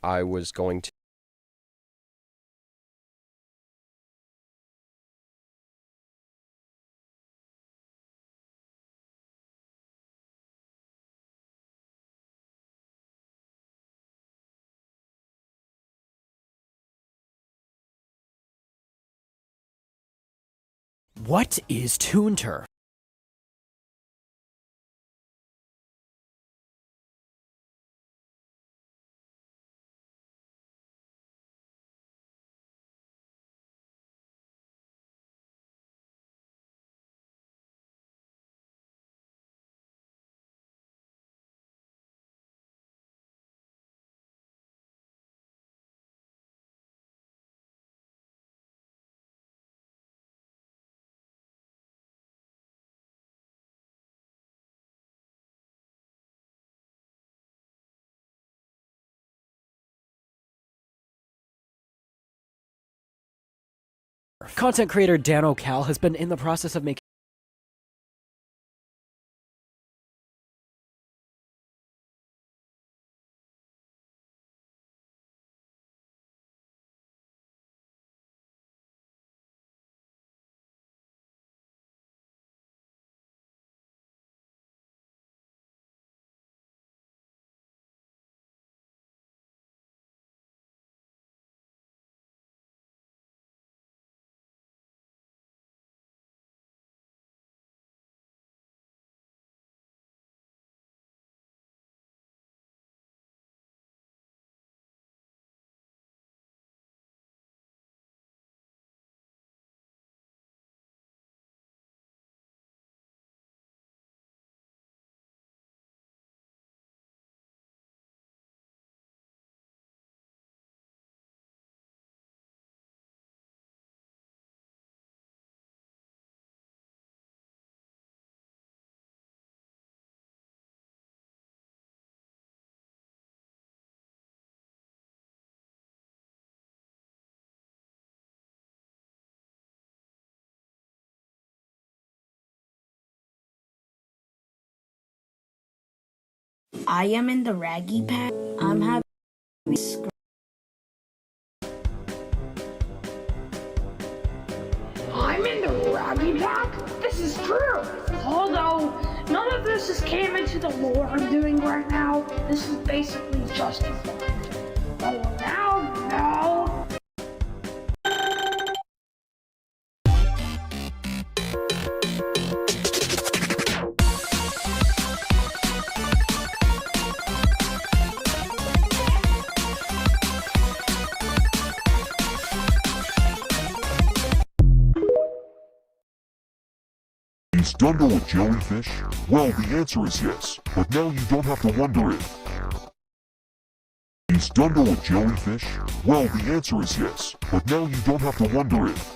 I was going to... What is Toon Turf? Content creator Danno has been in the process of making I am in the Raggy Pack. I'm having I'm in the Raggy Pack? This is true! Although, none of this came into the lore I'm doing right now. This is basically just a fact. Oh, now, no! Is Danno a jellyfish? Well, the answer is yes, but now you don't have to wonder if. Is Danno a jellyfish? Well, the answer is yes, but now you don't have to wonder if.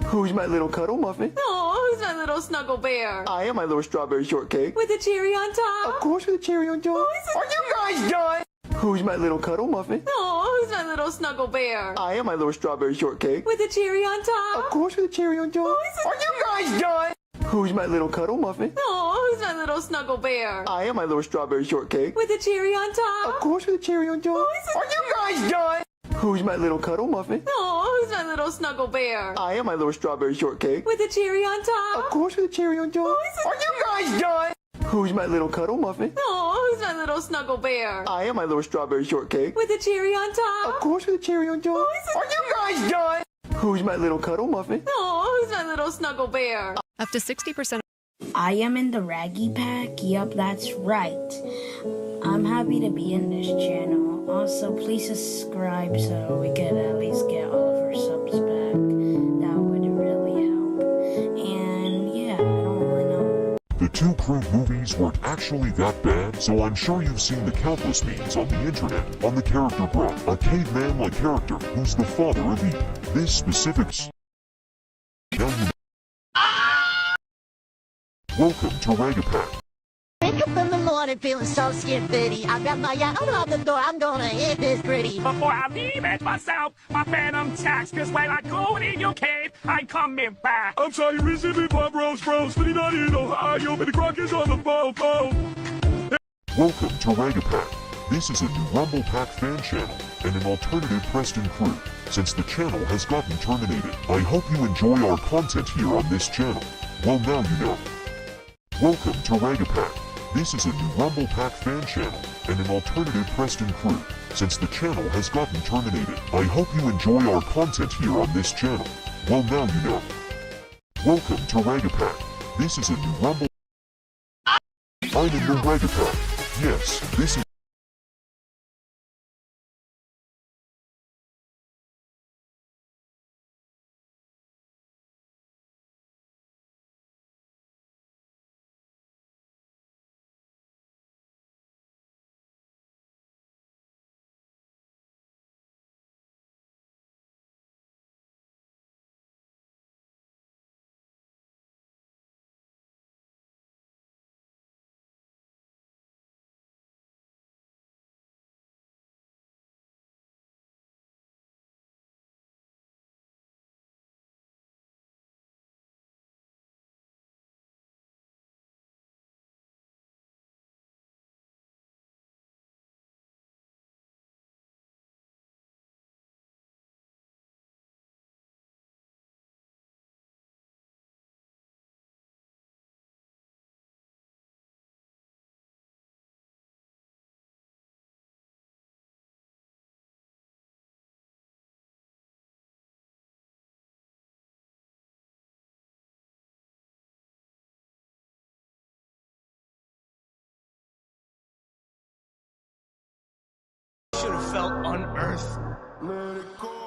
Who's my little cuddle muffin? Oh, who's my little snuggle bear? I am my little strawberry shortcake. With a cherry on top? Of course with a cherry on top. Are you guys done? Who's my little cuddle muffin? Oh, who's my little snuggle bear? I am my little strawberry shortcake. With a cherry on top? Of course with a cherry on top. Are you guys done? Who's my little cuddle muffin? Oh, who's my little snuggle bear? I am my little strawberry shortcake. With a cherry on top? Of course with a cherry on top. Are you guys done? Who's my little cuddle muffin? Oh, who's my little snuggle bear? I am my little strawberry shortcake. With a cherry on top? Of course with a cherry on top. Are you guys done? Who's my little cuddle muffin? Oh, who's my little snuggle bear? I am my little strawberry shortcake. With a cherry on top? Of course with a cherry on top. Are you guys done? Who's my little cuddle muffin? Oh, who's my little snuggle bear? Up to 60%. I am in the Raggy Pack. Yup, that's right. I'm happy to be in this channel. Also, please subscribe so we can at least get all of our subs back. That would really help. And yeah, I don't really know. The two Crude movies weren't actually that bad, so I'm sure you've seen the countless memes on the internet on the character Brock, a caveman-like character who's the father of Eve. This specific Now you Welcome to Ragapack. Wake up in the morning feeling so skin bitty. I got my out of the door, I'm gonna hit this pretty. Before I leave it myself, my phantom tax, cause when I go in your cave, I'm coming back. I'm sorry, recently Bob Rose, 39 in Ohio, but the crock is on the phone. Welcome to Ragapack. This is a new Rumble Pack fan channel and an alternative Preston crew, since the channel has gotten terminated. I hope you enjoy our content here on this channel. Well, now you know. Welcome to Ragapack. This is a new Rumble Pack fan channel and an alternative Preston crew, since the channel has gotten terminated. I hope you enjoy our content here on this channel. Well, now you know. Welcome to Ragapack. This is a new Rumble. I'm in the Ragapack. Yes, this is should have felt unearthed. Let it go.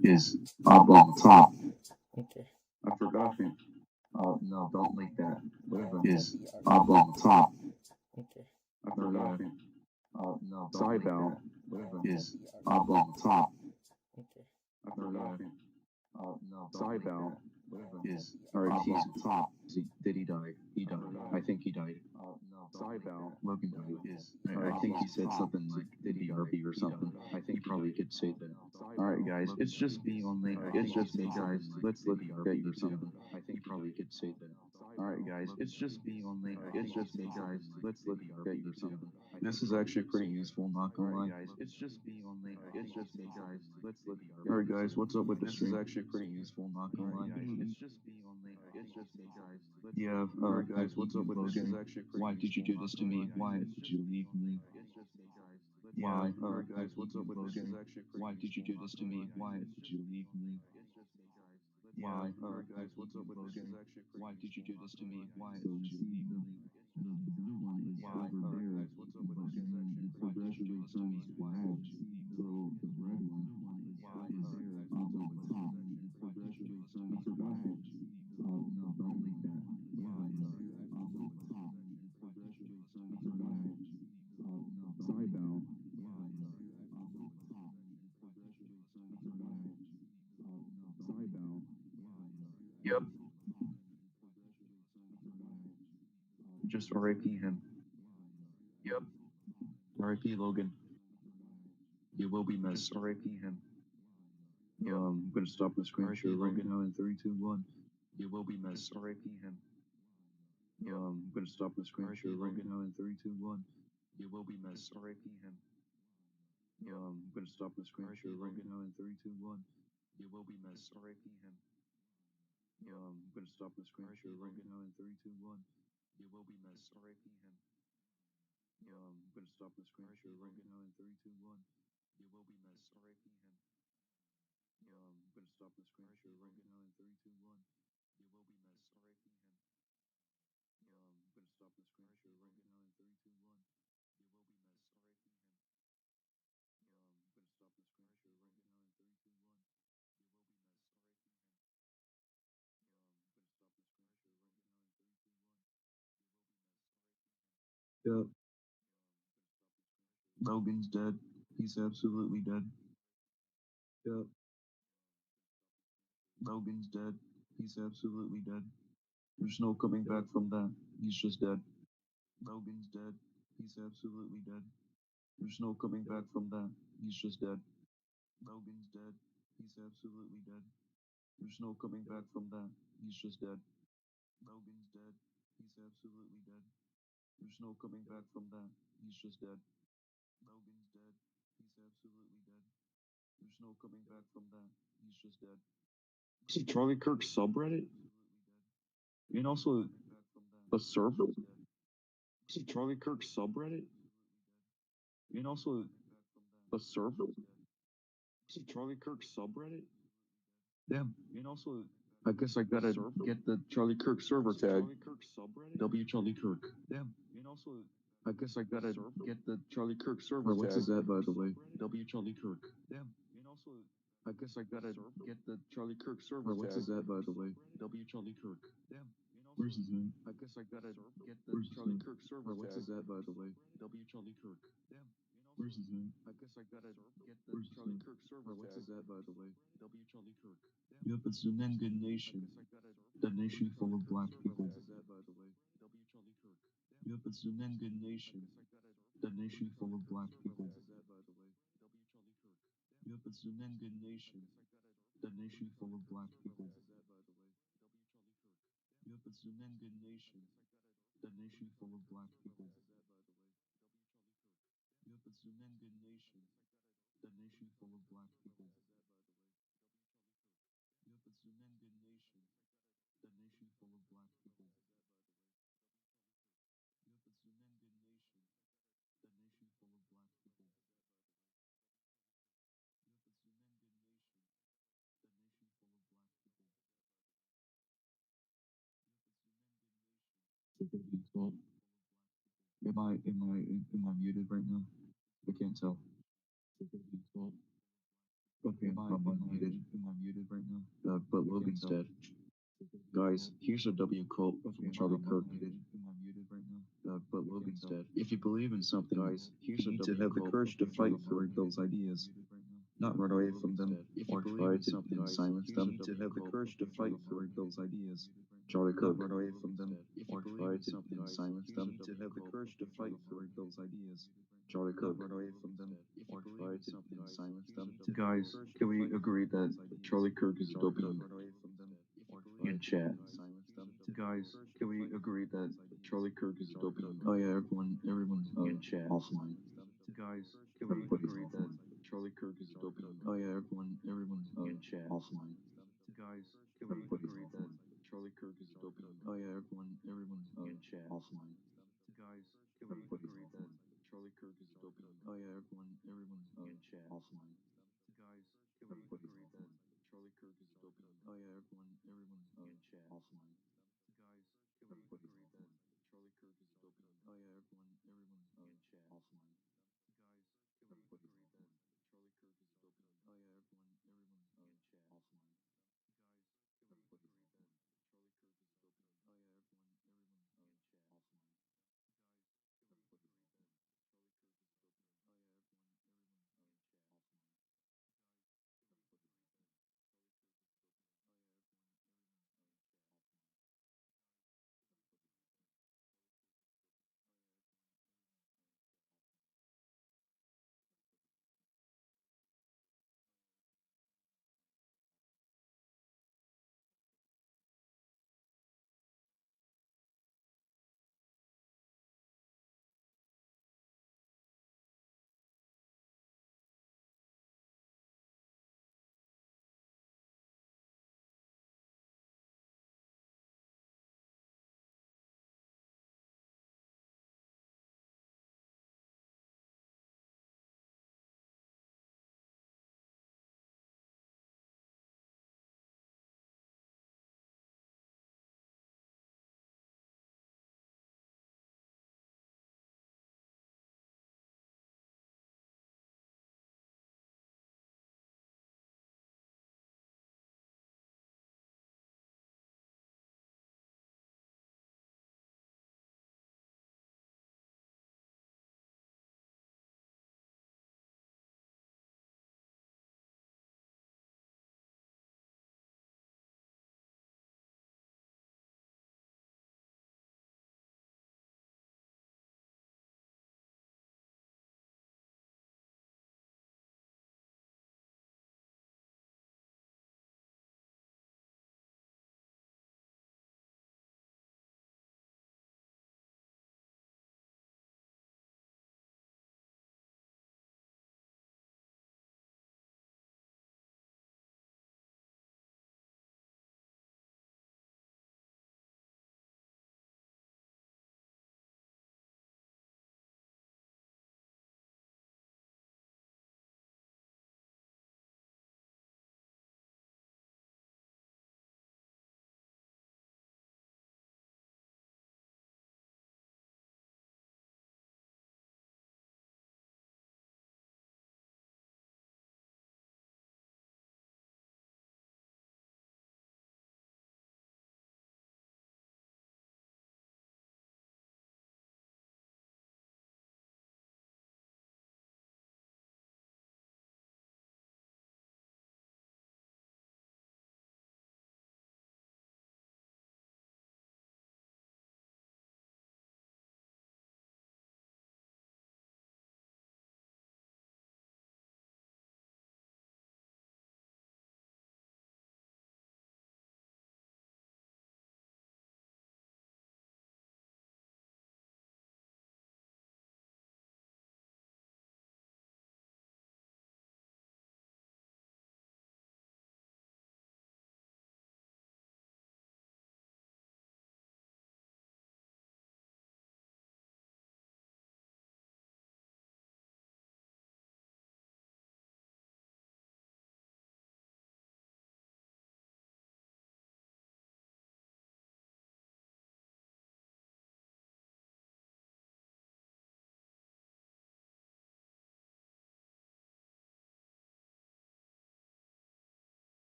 is up on top. Okay. I forgot him. No, don't like that. Is up on top. Okay. I forgot him. No, side bow is up on top. Okay. I forgot him. No, side bow is alright. He's on top. Did he die? He died. I think he died. No, side bow. Logan died. I think he said something like did he RB or something. I think he probably could say that. Alright, guys, it's just me only. It's just me, guys. Let's look at YouTube. I think he probably could say that. Alright, guys, it's just me only. It's just me, guys. Let's look at YouTube. This is actually pretty useful, not gonna lie. Guys, it's just me only. It's just me, guys. Let's look at Alright, guys, what's up with the stream? This is actually pretty useful, not gonna lie. It's just me only. It's just me, guys. Yeah, alright, guys, what's up with Logan? Why did you do this to me? Why did you leave me? Why? Alright, guys, what's up with Logan? Why did you do this to me? Why did you leave me? Why? Alright, guys, what's up with Logan? Why did you do this to me? Why did you leave me? Why? Alright, guys, what's up with Logan? Why did you do this to me? Why did you leave me? So the red one is up on top. Why did you do this to me? Why did you leave me? No, don't like that. Why is up on top? Why did you do this to me? Why did you leave me? No, side bow. Why is up on top? Why did you do this to me? Why did you leave me? No, side bow. Yep. Just RIP him. Yep. RIP Logan. You will be missed. RIP him. I'm gonna stop the screen share right now in 3, 2, 1. You will be missed. RIP him. I'm gonna stop the screen share right now in 3, 2, 1. You will be missed. RIP him. I'm gonna stop the screen share right now in 3, 2, 1. You will be missed. RIP him. I'm gonna stop the screen share right now in 3, 2, 1. You will be missed. RIP him. I'm gonna stop the screen share right now in 3, 2, 1. You will be missed. RIP him. I'm gonna stop the screen share right now in 3, 2, 1. You will be missed. RIP him. I'm gonna stop the screen share right now in 3, 2, 1. You will be missed. RIP him. I'm gonna stop the screen share right now in 3, 2, 1. You will be missed. RIP him. I'm gonna stop the screen share right now in 3, 2, 1. You will be missed. RIP him. Yep. Logan's dead. He's absolutely dead. Yep. Logan's dead. He's absolutely dead. There's no coming back from that. He's just dead. Logan's dead. He's absolutely dead. There's no coming back from that. He's just dead. Logan's dead. He's absolutely dead. There's no coming back from that. He's just dead. Logan's dead. He's absolutely dead. There's no coming back from that. He's just dead. Logan's dead. He's absolutely dead. There's no coming back from that. He's just dead. This is Charlie Kirk subreddit? And also a server? This is Charlie Kirk subreddit? And also a server? This is Charlie Kirk subreddit? Damn. And also I guess I gotta get the Charlie Kirk server tag. W Charlie Kirk. Damn. And also I guess I gotta get the Charlie Kirk server tag. What's his at, by the way? W Charlie Kirk. Damn. And also I guess I gotta get the Charlie Kirk server tag. What's his at, by the way? W Charlie Kirk. Damn. Where's his name? I guess I gotta get the Charlie Kirk server tag. What's his at, by the way? W Charlie Kirk. Damn. Where's his name? I guess I gotta get the Charlie Kirk server tag. What's his at, by the way? W Charlie Kirk. Yep, it's the Nengan Nation. The nation full of black people. Yep, it's the Nengan Nation. The nation full of black people. Yep, it's the Nengan Nation. The nation full of black people. Yep, it's the Nengan Nation. The nation full of black people. Yep, it's the Nengan Nation. The nation full of black people. Yep, it's the Nengan Nation. The nation full of black people. Yep, it's the Nengan Nation. The nation full of black people. Yep, it's the Nengan Nation. The nation full of black people. Yep, it's the Nengan Nation. Am I muted right now? I can't tell. Okay, I'm muted. Am I muted right now? But Logan's dead. Guys, here's a W quote from Charlie Kirk. Am I muted right now? But Logan's dead. If you believe in something, guys, here's you need to have the courage to fight for those ideas, not run away from them or try to silence them. You need to have the courage to fight for those ideas. Charlie Kirk, run away from them or try to silence them. You need to have the courage to fight for those ideas. Charlie Kirk, run away from them or try to silence them. Guys, can we agree that Charlie Kirk is a dopey in chat? Guys, can we agree that Charlie Kirk is a dopey? Oh yeah, everyone's in chat. Offline. Guys, can we agree that Charlie Kirk is a dopey? Oh yeah, everyone's in chat. Offline. Guys, can we agree that Charlie Kirk is a dopey? Oh yeah, everyone's in chat. Offline. Guys, can we agree that Charlie Kirk is a dopey? Oh yeah, everyone's in chat. Offline. Guys, can we agree that Charlie Kirk is a dopey? Oh yeah, everyone's in chat. Offline. Guys, can we agree that Charlie Kirk is a dopey? Oh yeah, everyone's in chat. Offline. Guys, can we agree that Charlie Kirk is a dopey? Oh yeah, everyone's in chat. Offline. Guys, can we agree that Charlie Kirk is a dopey? Oh yeah, everyone's in chat. Offline. Guys, can we agree that Charlie Kirk is a dopey? Oh yeah, everyone's in chat. Offline. Guys, can we agree that Charlie Kirk is a dopey? Oh yeah, everyone's in chat. Offline. Guys, can we agree that Charlie Kirk is a dopey? Oh yeah, everyone's in chat. Offline.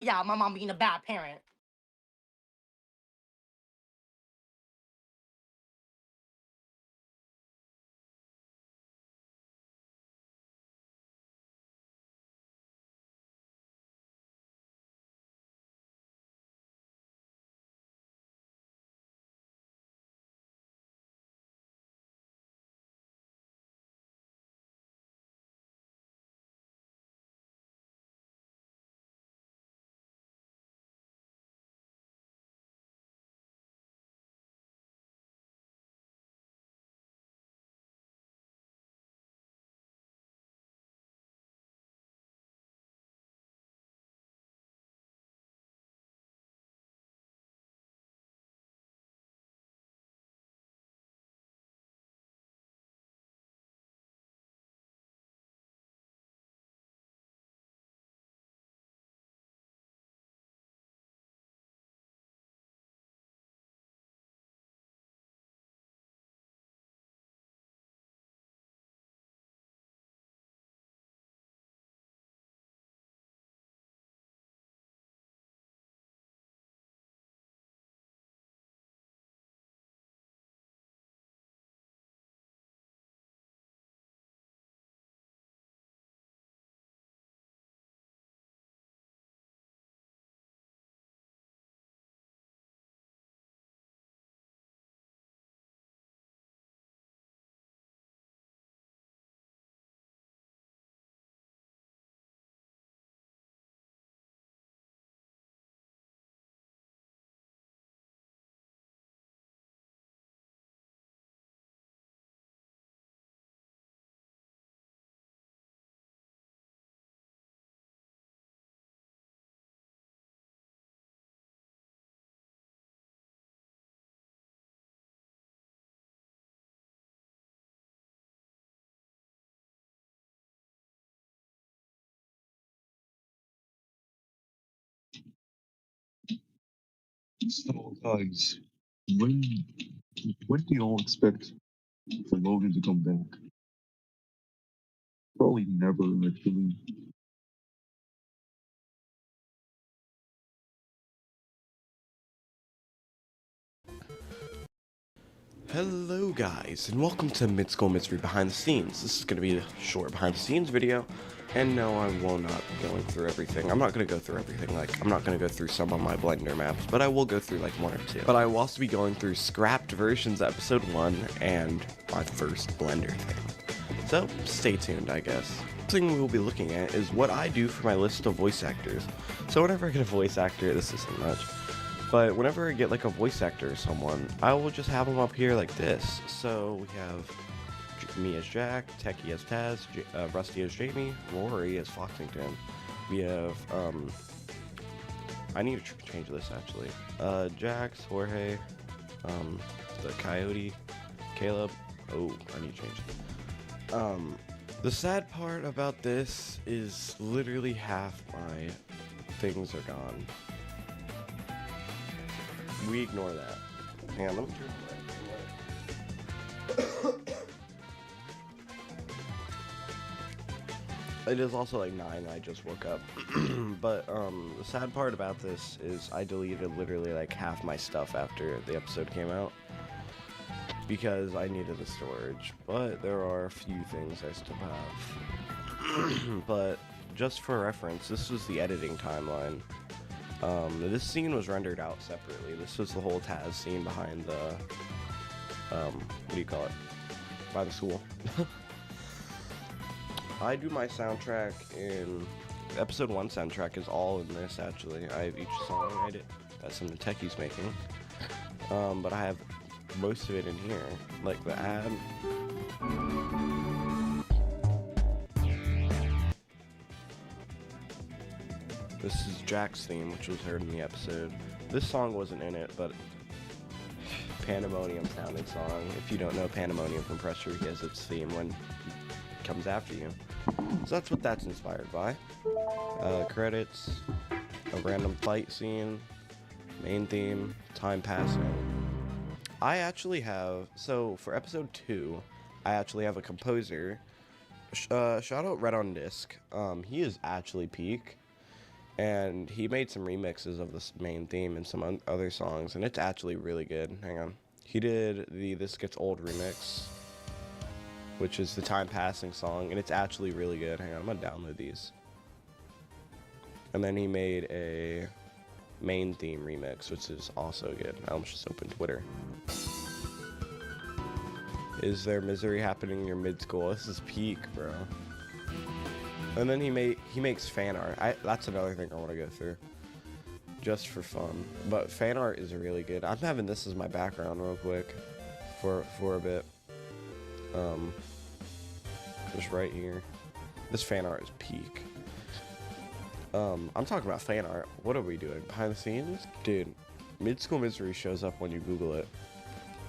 Yeah, my mom being a bad parent. So, guys, when when do y'all expect for Logan to come back? Probably never, actually. Hello guys, and welcome to Mid-School Mystery Behind the Scenes. This is going to be a short behind the scenes video, and no, I will not be going through everything. I'm not going to go through everything, like, I'm not going to go through some of my Blender maps, but I will go through like one or two. But I will also be going through scrapped versions episode 1 and my first Blender thing. So, stay tuned, I guess. The thing we will be looking at is what I do for my list of voice actors. So whenever I get a voice actor, this isn't much. But whenever I get like a voice actor or someone, I will just have them up here like this. So we have me as Jack, Techie as Taz, Rusty as Jamie, Rory as Foxington. We have, I need to change this actually. Jax, Jorge, the Coyote, Caleb. Oh, I need to change it. The sad part about this is literally half my things are gone. We ignore that. Hang on, let me turn it is also like 9, I just woke up. But the sad part about this is I deleted literally like half my stuff after the episode came out because I needed the storage. But there are a few things I still have. But just for reference, this was the editing timeline. This scene was rendered out separately. This was the whole Taz scene behind the, what do you call it? By the school. I do my soundtrack in, episode 1 soundtrack is all in this actually. I have each song I did, that's some the Techie's making. But I have most of it in here, like the ad. This is Jack's theme, which was heard in the episode. This song wasn't in it, but Pandemonium sounding song. If you don't know Pandemonium from Pressure, he has its theme when he comes after you. So that's what that's inspired by. Credits, a random fight scene, main theme, time passing. I actually have, so for episode 2, I actually have a composer. Shout out Red on Disc. He is actually peak. And he made some remixes of this main theme and some other songs, and it's actually really good. Hang on. He did the This Gets Old remix, which is the Time Passing song, and it's actually really good. Hang on, I'm gonna download these. And then he made a main theme remix, which is also good. I'll just open Twitter. Is there misery happening in your mid-school? This is peak, bro. And then he makes fan art. That's another thing I want to go through, just for fun. But fan art is really good. I'm having this as my background real quick, for a bit. Just right here. This fan art is peak. I'm talking about fan art. What are we doing behind the scenes, dude? Mid-school misery shows up when you Google it,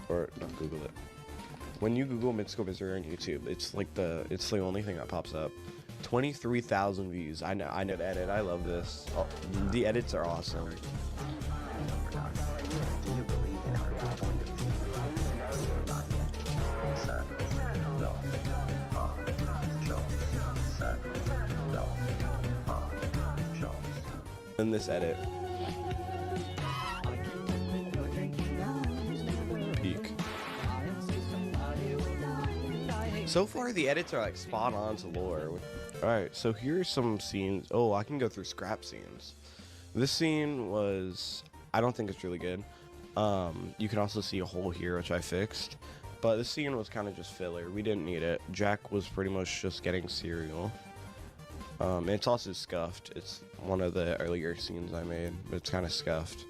or not Google it. When you Google mid-school misery on YouTube, it's the only thing that pops up. 23,000 views. I know the edit. I love this. Oh, the edits are awesome. In this edit. Peak. So far, the edits are like spot on to lore. Alright, so here's some scenes. Oh, I can go through scrap scenes. This scene was, I don't think it's really good. You can also see a hole here, which I fixed. But this scene was kind of just filler. We didn't need it. Jack was pretty much just getting cereal. And it's also scuffed. It's one of the earlier scenes I made, but it's kind of scuffed.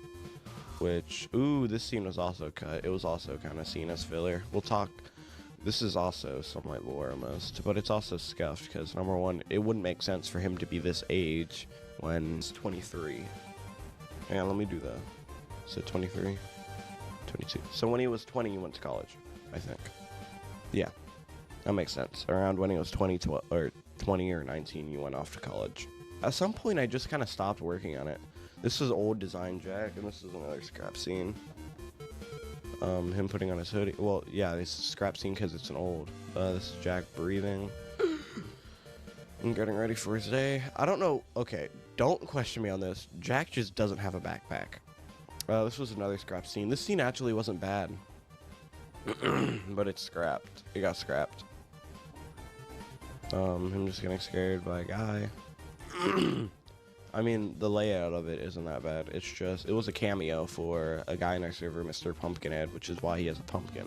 Which, ooh, this scene was also cut. It was also kind of seen as filler. We'll talk. This is also somewhat lore almost, but it's also scuffed because, number one, it wouldn't make sense for him to be this age when he's 23. Hang on, let me do that. So 23, 22. So when he was 20, he went to college, I think. Yeah, that makes sense. Around when he was 20 or 19, you went off to college. At some point, I just kind of stopped working on it. This is old design Jack, and this is another scrap scene. Him putting on his hoodie. Well, yeah, this is a scrap scene because it's an old. This is Jack breathing and getting ready for his day. I don't know. Okay, don't question me on this. Jack just doesn't have a backpack. This was another scrap scene. This scene actually wasn't bad, but it's scrapped. It got scrapped. Him just getting scared by a guy. I mean, the layout of it isn't that bad. It's just, it was a cameo for a guy in our server, Mr. Pumpkinhead, which is why he has a pumpkin.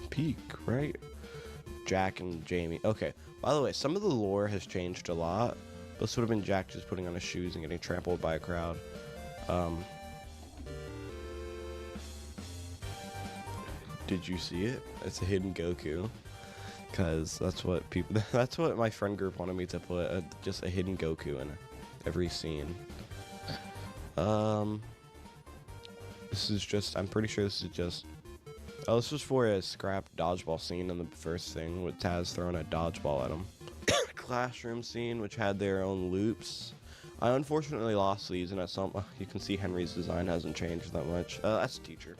Peak, right? Jack and Jamie. Okay, by the way, some of the lore has changed a lot. This would have been Jack just putting on his shoes and getting trampled by a crowd. Did you see it? It's a hidden Goku. Because that's what people, that's what my friend group wanted me to put, just a hidden Goku in every scene. This is just, I'm pretty sure this is just, oh, this was for a scrap dodgeball scene in the first thing with Taz throwing a dodgeball at him. Classroom scene, which had their own loops. I unfortunately lost these, and at some, you can see Henry's design hasn't changed that much. That's a teacher.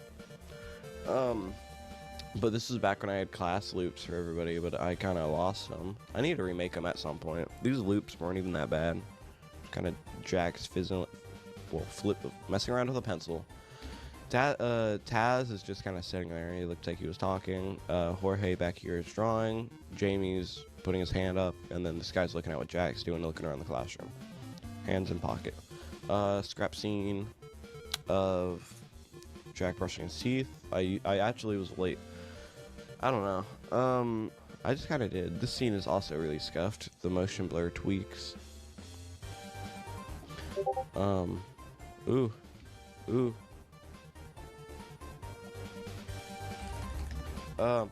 But this is back when I had class loops for everybody, but I kind of lost them. I need to remake them at some point. These loops weren't even that bad. Kind of Jack's fizzling, well, messing around with a pencil. Taz is just kind of sitting there. He looked like he was talking. Jorge back here is drawing. Jamie's putting his hand up, and then this guy's looking at what Jack's doing, looking around the classroom. Hands in pocket. Scrap scene of Jack brushing his teeth. I actually was late. I don't know. I just kind of did. This scene is also really scuffed. The motion blur tweaks. Ooh. But,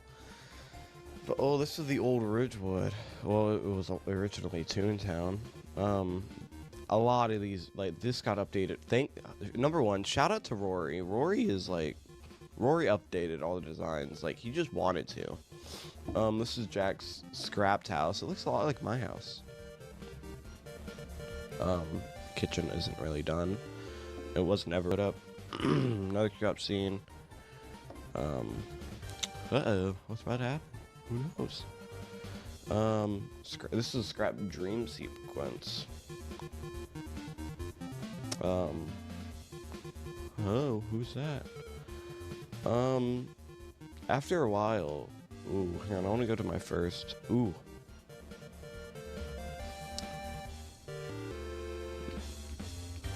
oh, this is the old Ridgewood. Well, it was originally Toontown. A lot of these, like, this got updated. Number one, shout out to Rory. Rory updated all the designs. Like, he just wanted to. This is Jack's scrapped house. It looks a lot like my house. Kitchen isn't really done. It was never put up. Another scrap scene. Uh-oh. What's about to happen? Who knows? This is a scrap dream sequence. Oh, who's that? After a while, ooh, hang on, I want to go to my first, ooh.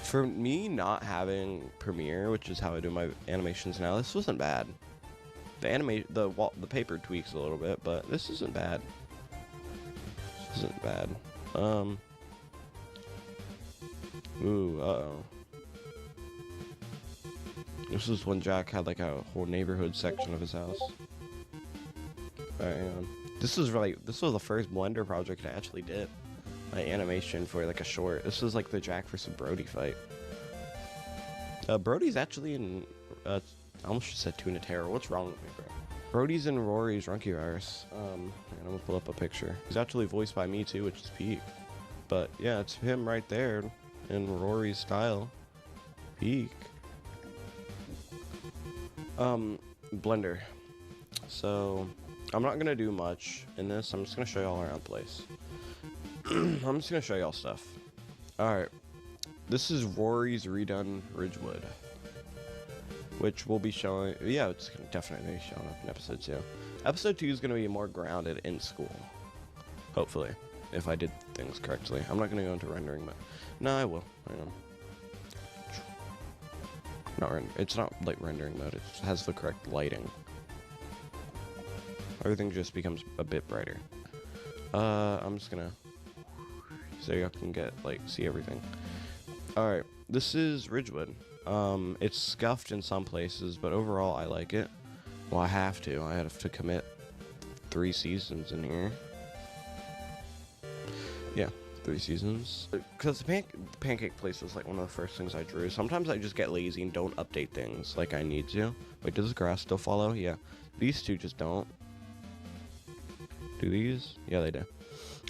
For me not having Premiere, which is how I do my animations now, this wasn't bad. The paper tweaks a little bit, but this isn't bad. This isn't bad. Ooh, uh-oh. This is when Jack had like a whole neighborhood section of his house. Alright, hang on. This was the first Blender project I actually did. My animation for like a short. This was like the Jack vs. Brody fight. Brody's actually in, I almost just said Tuna Terror. What's wrong with me, bro? Brody's in Rory's Runky Virus. I'm gonna pull up a picture. He's actually voiced by me too, which is Peak. But yeah, it's him right there in Rory's style. Peak. Blender. So, I'm not gonna do much in this. I'm just gonna show y'all around the place. I'm just gonna show y'all stuff. Alright. This is Rory's redone Ridgewood. Which will be showing, yeah, it's gonna definitely be showing up in episode 2. Episode 2 is gonna be more grounded in school. Hopefully. If I did things correctly. I'm not gonna go into rendering, but no, I will. Hang on. It's not like rendering mode, it has the correct lighting. Everything just becomes a bit brighter. I'm just gonna, so y'all can see everything. Alright, this is Ridgewood. It's scuffed in some places, but overall I like it. Well, I have to commit 3 seasons in here. Yeah, 3 seasons. Because the pancake place was like one of the first things I drew. Sometimes I just get lazy and don't update things like I need to. Wait, does the grass still follow? Yeah. These two just don't. Do these? Yeah, they do.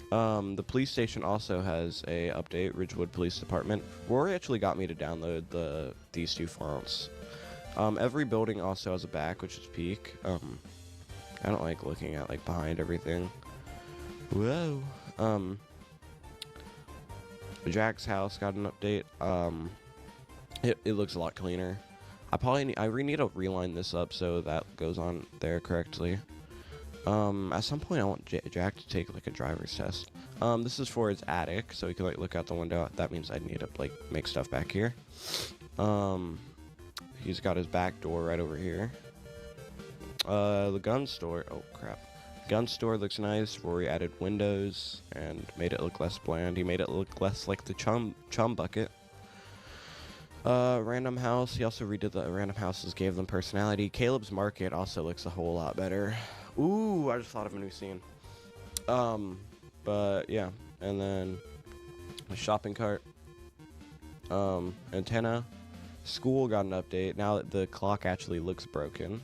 The police station also has a update, Ridgewood Police Department. Rory actually got me to download these 2 fonts. Every building also has a back, which is Peak. I don't like looking at behind everything. Whoa. Jack's house got an update. It looks a lot cleaner. I need to reline this up so that goes on there correctly. At some point I want Jack to take a driver's test. This is for his attic, so he can look out the window. That means I need to make stuff back here. He's got his back door right over here. The gun store, oh crap. Gun store looks nice. Rory added windows and made it look less bland. He made it look less like the chum bucket. Random house, he also redid the random houses, gave them personality. Caleb's market also looks a whole lot better. Ooh, I just thought of a new scene. But yeah, and then a shopping cart, antenna. School got an update. Now that the clock actually looks broken.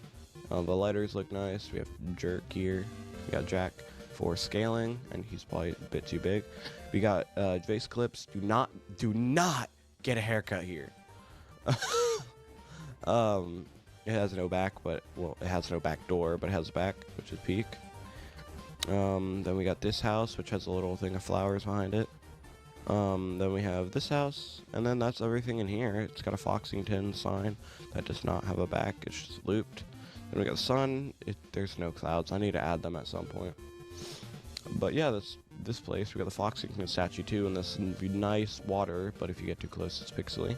The lighters look nice. We have Jerk here. We got Jack for scaling, and he's probably a bit too big. We got vase clips. Do not get a haircut here. It has no back, it has no back door, but it has a back, which is Peak. Then we got this house, which has a little thing of flowers behind it. Then we have this house, and then that's everything in here. It's got a Foxington sign that does not have a back, it's just looped. Then we got the sun. There's no clouds. I need to add them at some point. But yeah, that's this place. We got the Foxington statue too, and this nice water, but if you get too close, it's pixely.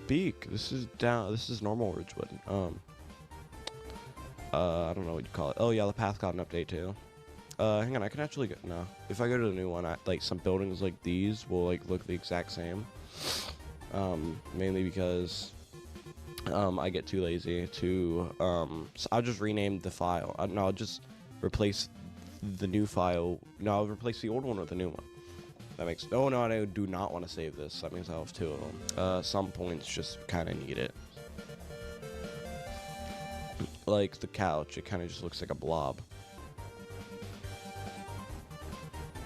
Peak. This is normal Ridgewood. I don't know what you call it. Oh yeah, the path got an update too. Hang on, I can actually get, no. If I go to the new one, some buildings like these will look the exact same. Mainly because I get too lazy to, so I'll just rename the file. No, I'll just replace the new file. No, I'll replace the old one with the new one. That makes, oh no, I do not want to save this. That means I'll have 2 of them. Some points just kind of need it. Like the couch, it kind of just looks like a blob.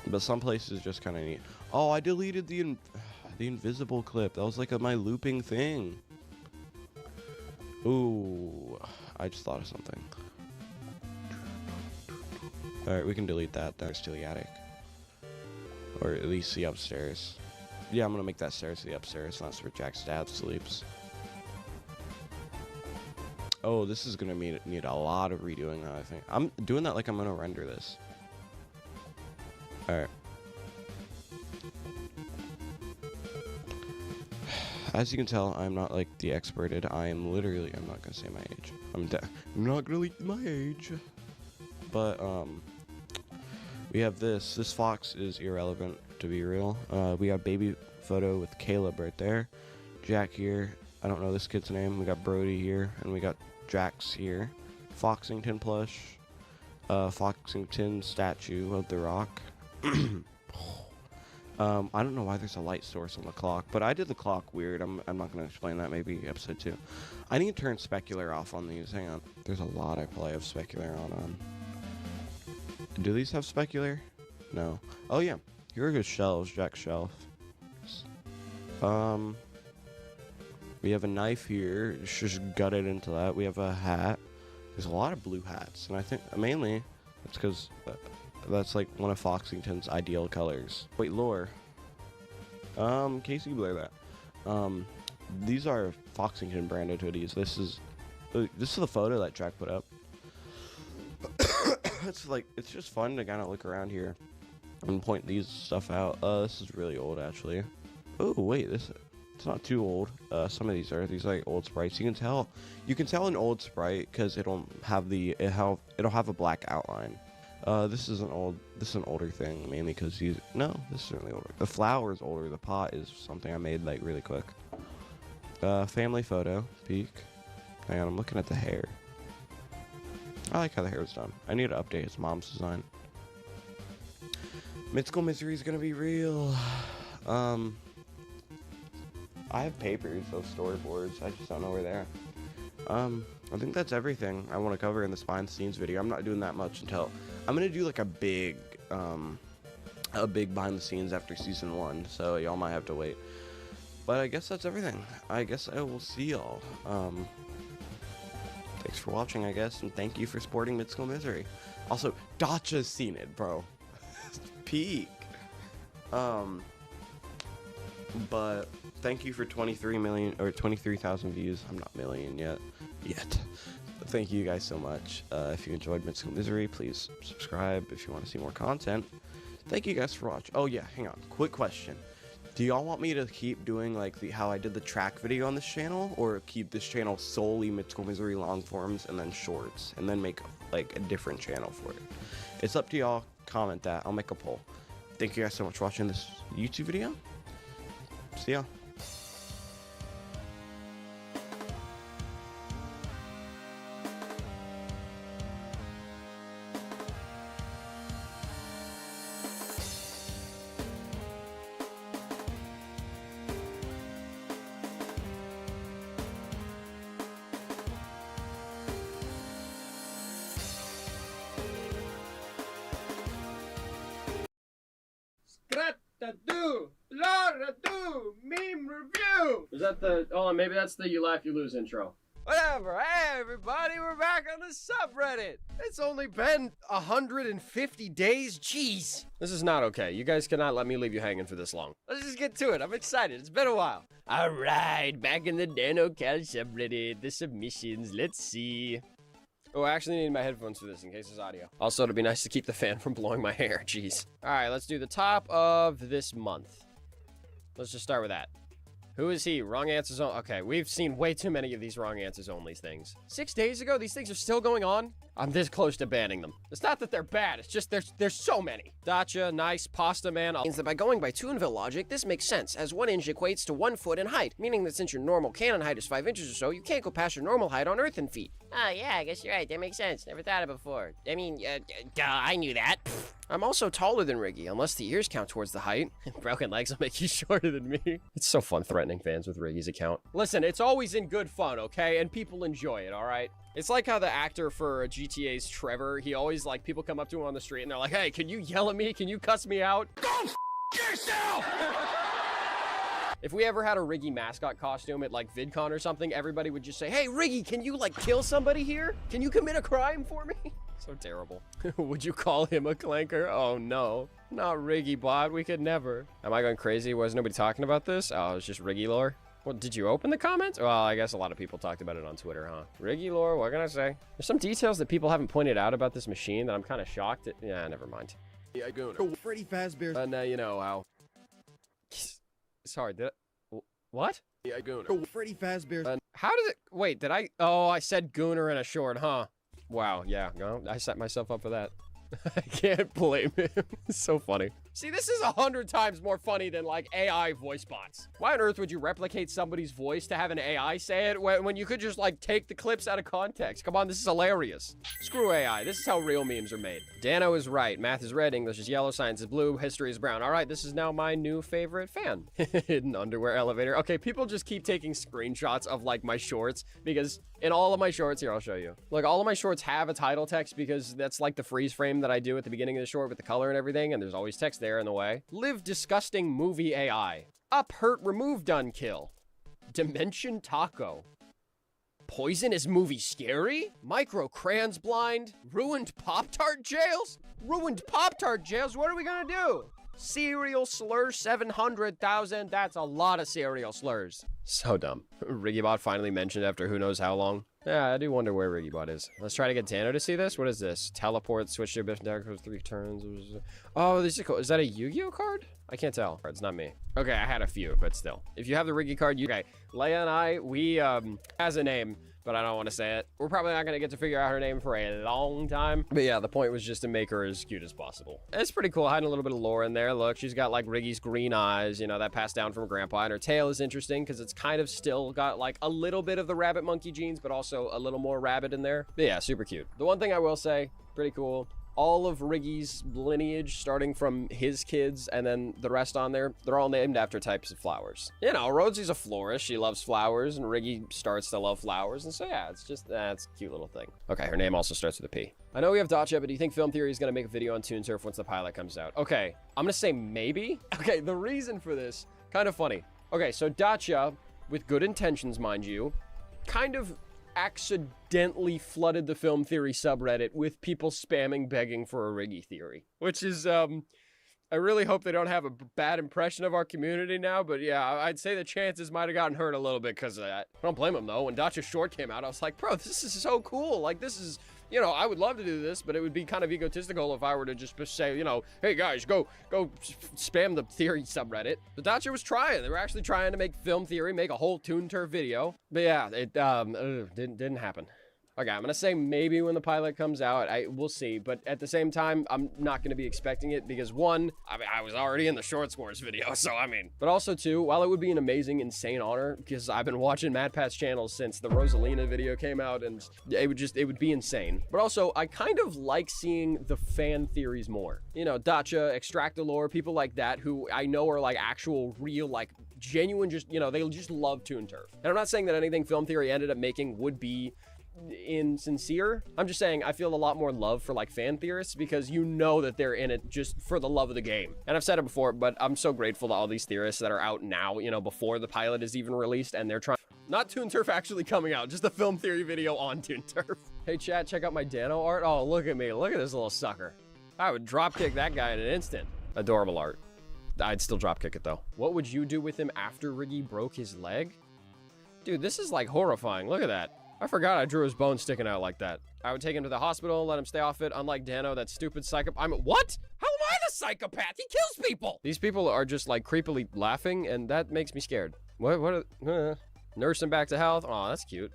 But some places just kind of need, oh, I deleted the invisible clip. That was my looping thing. Ooh, I just thought of something. Alright, we can delete that. That's to the attic. Or at least the upstairs. Yeah, I'm gonna make that stairs the upstairs. That's where Jack's dad sleeps. Oh, this is gonna need a lot of redoing now, I think. I'm doing that like I'm gonna render this. Alright. As you can tell, I'm not like the experted. I am literally, I'm not gonna say my age. I'm not gonna leak my age. But, we have this. This fox is irrelevant, to be real. We got baby photo with Caleb right there. Jack here. I don't know this kid's name. We got Brody here, and we got Jax here. Foxington plush. Foxington statue of the Rock. I don't know why there's a light source on the clock, but I did the clock weird. I'm not going to explain that, maybe episode 2. I need to turn specular off on these. Hang on. There's a lot I probably have specular on. Do these have specular? No. Oh yeah. Here are his shelves, Jack's shelf. We have a knife here. Just gutted into that. We have a hat. There's a lot of blue hats, and I think mainly it's because that's like one of Foxington's ideal colors. Wait, lore. Casey, blur that. These are Foxington branded hoodies. This is the photo that Jack put up. It's just fun to kind of look around here and point these stuff out. This is really old actually. Oh wait, it's not too old. Some of these are like old sprites. You can tell an old sprite because it'll have a black outline. This is an older thing, mainly because this is certainly older. The flower is older. The pot is something I made like really quick. Family photo, peek. Hang on, I'm looking at the hair. I like how the hair was done. I need to update his mom's design. Mythical Misery is gonna be real. I have papers of storyboards. I just don't know where they are. I think that's everything I want to cover in this behind the scenes video. I'm not doing that much until I'm gonna do like a big behind the scenes after season 1. So y'all might have to wait. But I guess that's everything. I guess I will see y'all. Thanks for watching, I guess, and thank you for supporting Mythical Misery. Also, Dacha's seen it, bro. Peak. But thank you for 23,000 views. I'm not million yet. But thank you guys so much. If you enjoyed Mythical Misery, please subscribe if you want to see more content. Thank you guys for watching. Oh yeah, hang on. Quick question. Do y'all want me to keep doing like how I did the track video on this channel, or keep this channel solely Mythical Misery long forms and then shorts, and then make like a different channel for it? It's up to y'all. Comment that. I'll make a poll. Thank you guys so much for watching this YouTube video. See ya. Meme review! Is that the... Oh, maybe that's the You Laugh, You Lose intro. Whatever. Hey, everybody, we're back on the subreddit. It's only been 150 days. Jeez. This is not okay. You guys cannot let me leave you hanging for this long. Let's just get to it. I'm excited. It's been a while. All right, back in the Danno subreddit. The submissions. Let's see. Oh, I actually need my headphones for this in case it's audio. Also, it'd be nice to keep the fan from blowing my hair. Jeez. All right, let's do the top of this month. Let's just start with that. Who is he? Wrong answers only. Okay, we've seen way too many of these wrong answers only things. 6 days ago, these things are still going on? I'm this close to banning them. It's not that they're bad, it's just there's so many. Dacha, nice, pasta man. Means that by going by Toonville logic, this makes sense, as 1 inch equates to 1 foot in height, meaning that since your normal canon height is 5 inches or so, you can't go past your normal height on Earth in feet. Oh yeah, I guess you're right, that makes sense. Never thought of it before. I mean, duh, I knew that. I'm also taller than Riggy, unless the ears count towards the height. Broken legs will make you shorter than me. It's so fun threatening fans with Riggy's account. Listen, it's always in good fun, okay? And people enjoy it, all right? It's like how the actor for GTA's Trevor, he always, like, people come up to him on the street and they're like, hey, can you yell at me? Can you cuss me out? Go f yourself! If we ever had a Riggy mascot costume at, like, VidCon or something, everybody would just say, hey, Riggy, can you, like, kill somebody here? Can you commit a crime for me? So terrible. Would you call him a clanker? Oh, no. Not Riggy Bot, we could never. Am I going crazy? Was nobody talking about this? Oh, it was just Riggy lore. Well, did you open the comments? Well, I guess a lot of people talked about it on Twitter, huh? Riggy lore, what can I say? There's some details that people haven't pointed out about this machine that I'm kind of shocked at. Yeah, never mind. Yeah, go. Freddy Fazbear's. Now you know how. Sorry, did I... What? Yeah, Gooner. Freddy Fazbear's. How did it... Wait, did I... Oh, I said Gooner in a short, huh? Wow, yeah, no, I set myself up for that. I can't blame him. It's so funny. See, this is 100 times more funny than, like, AI voice bots. Why on earth would you replicate somebody's voice to have an AI say it when you could just, like, take the clips out of context? Come on, this is hilarious. Screw AI. This is how real memes are made. Danno is right. Math is red, English is yellow, science is blue, history is brown. All right, this is now my new favorite fan. Hidden underwear elevator. Okay, people just keep taking screenshots of, like, my shorts because in all of my shorts, here, I'll show you. Like, all of my shorts have a title text because that's, like, the freeze frame that I do at the beginning of the short with the color and everything, and there's always text there in the way. Live disgusting movie AI. Up, hurt, remove, done, kill. Dimension taco. Poison is movie scary? Micro crayons blind? Ruined Pop-Tart jails? Ruined Pop-Tart jails? What are we gonna do? Cereal slur 700,000. That's a lot of cereal slurs. So dumb. Riggybot finally mentioned after who knows how long. Yeah, I do wonder where Riggybot is. Let's try to get Danno to see this. What is this? Teleport, switch to best deck for 3 turns. Oh, this is cool. Is that a Yu-Gi-Oh card? I can't tell. It's not me. Okay, I had a few, but still. If you have the Riggy card, you... Okay, Leia and I, we, has a name, but I don't want to say it. We're probably not going to get to figure out her name for a long time. But yeah, the point was just to make her as cute as possible. And it's pretty cool, hiding a little bit of lore in there. Look, she's got like Riggy's green eyes, you know, that passed down from her grandpa. And her tail is interesting because it's kind of still got like a little bit of the rabbit monkey genes, but also a little more rabbit in there. But yeah, super cute. The one thing I will say, pretty cool. All of Riggy's lineage, starting from his kids and then the rest on there, they're all named after types of flowers. You know, Rosie's a florist. She loves flowers, and Riggy starts to love flowers. And so, yeah, it's just, it's a cute little thing. Okay, her name also starts with a P. I know we have Dacia, but do you think Film Theory is going to make a video on Toon Turf once the pilot comes out? Okay, I'm going to say maybe. Okay, the reason for this, kind of funny. Okay, so Dacia, with good intentions, mind you, kind of accidentally flooded the Film Theory subreddit with people spamming begging for a Riggy theory, which is I really hope they don't have a bad impression of our community now, but yeah, I'd say the chances might have gotten hurt a little bit because of that. I don't blame them though. When Dacia Short came out, I was like, bro, this is so cool. Like, this is, you know, I would love to do this, but it would be kind of egotistical if I were to just say, you know, hey guys, go spam the theory subreddit. But Dacia was trying. They were actually trying to make Film Theory make a whole Toon Turf video. But yeah, it didn't happen. Okay, I'm gonna say maybe when the pilot comes out. We'll see, but at the same time, I'm not gonna be expecting it because one, I mean, I was already in the Short Scores video, so I mean. But also two, while it would be an amazing, insane honor, because I've been watching MadPat's channel since the Rosalina video came out, and it would be insane. But also, I kind of like seeing the fan theories more. You know, Dacia, Extractalore, people like that, who I know are like actual, real, like genuine, just, you know, they just love Toon Turf. And I'm not saying that anything Film Theory ended up making would be insincere. I'm just saying I feel a lot more love for like fan theorists because you know that they're in it just for the love of the game. And I've said it before, but I'm so grateful to all these theorists that are out now, you know, before the pilot is even released, and they're trying, not Toon Turf actually coming out, just a Film Theory video on Toon Turf. Hey chat, check out my Danno art. Oh, look at me. Look at this little sucker. I would dropkick that guy in an instant. Adorable art. I'd still dropkick it though. What would you do with him after Riggy broke his leg? Dude, this is like horrifying. Look at that. I forgot I drew his bone sticking out like that. I would take him to the hospital, let him stay off it, unlike Danno, that stupid psychopath. What? How am I the psychopath? He kills people! These people are just like creepily laughing, and that makes me scared. Nurse him back to health? Aw, that's cute.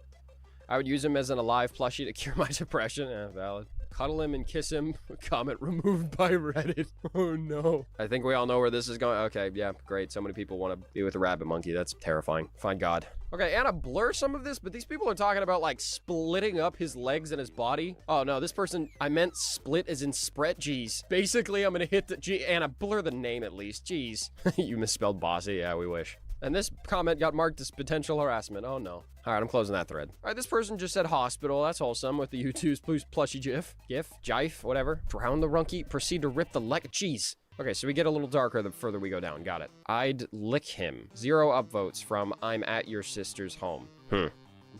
I would use him as an alive plushie to cure my depression. Yeah, valid. Cuddle him and kiss him. Comment removed by Reddit. Oh no. I think we all know where this is going. Okay, yeah, great. So many people want to be with a rabbit monkey. That's terrifying. Fine God. Okay, and I blur some of this, but these people are talking about like splitting up his legs and his body. Oh no, this person, I meant split as in spread. Jeez. Basically, I'm gonna hit the G, and I blur the name at least. Jeez. You misspelled bossy. Yeah, we wish. And this comment got marked as potential harassment. Oh no. All right, I'm closing that thread. All right, this person just said hospital. That's wholesome with the YouTube's plushie gif, jife, whatever. Drown the runky, proceed to rip the leg. Jeez. Okay, so we get a little darker the further we go down. Got it. I'd lick him. 0 upvotes from I'm at your sister's home.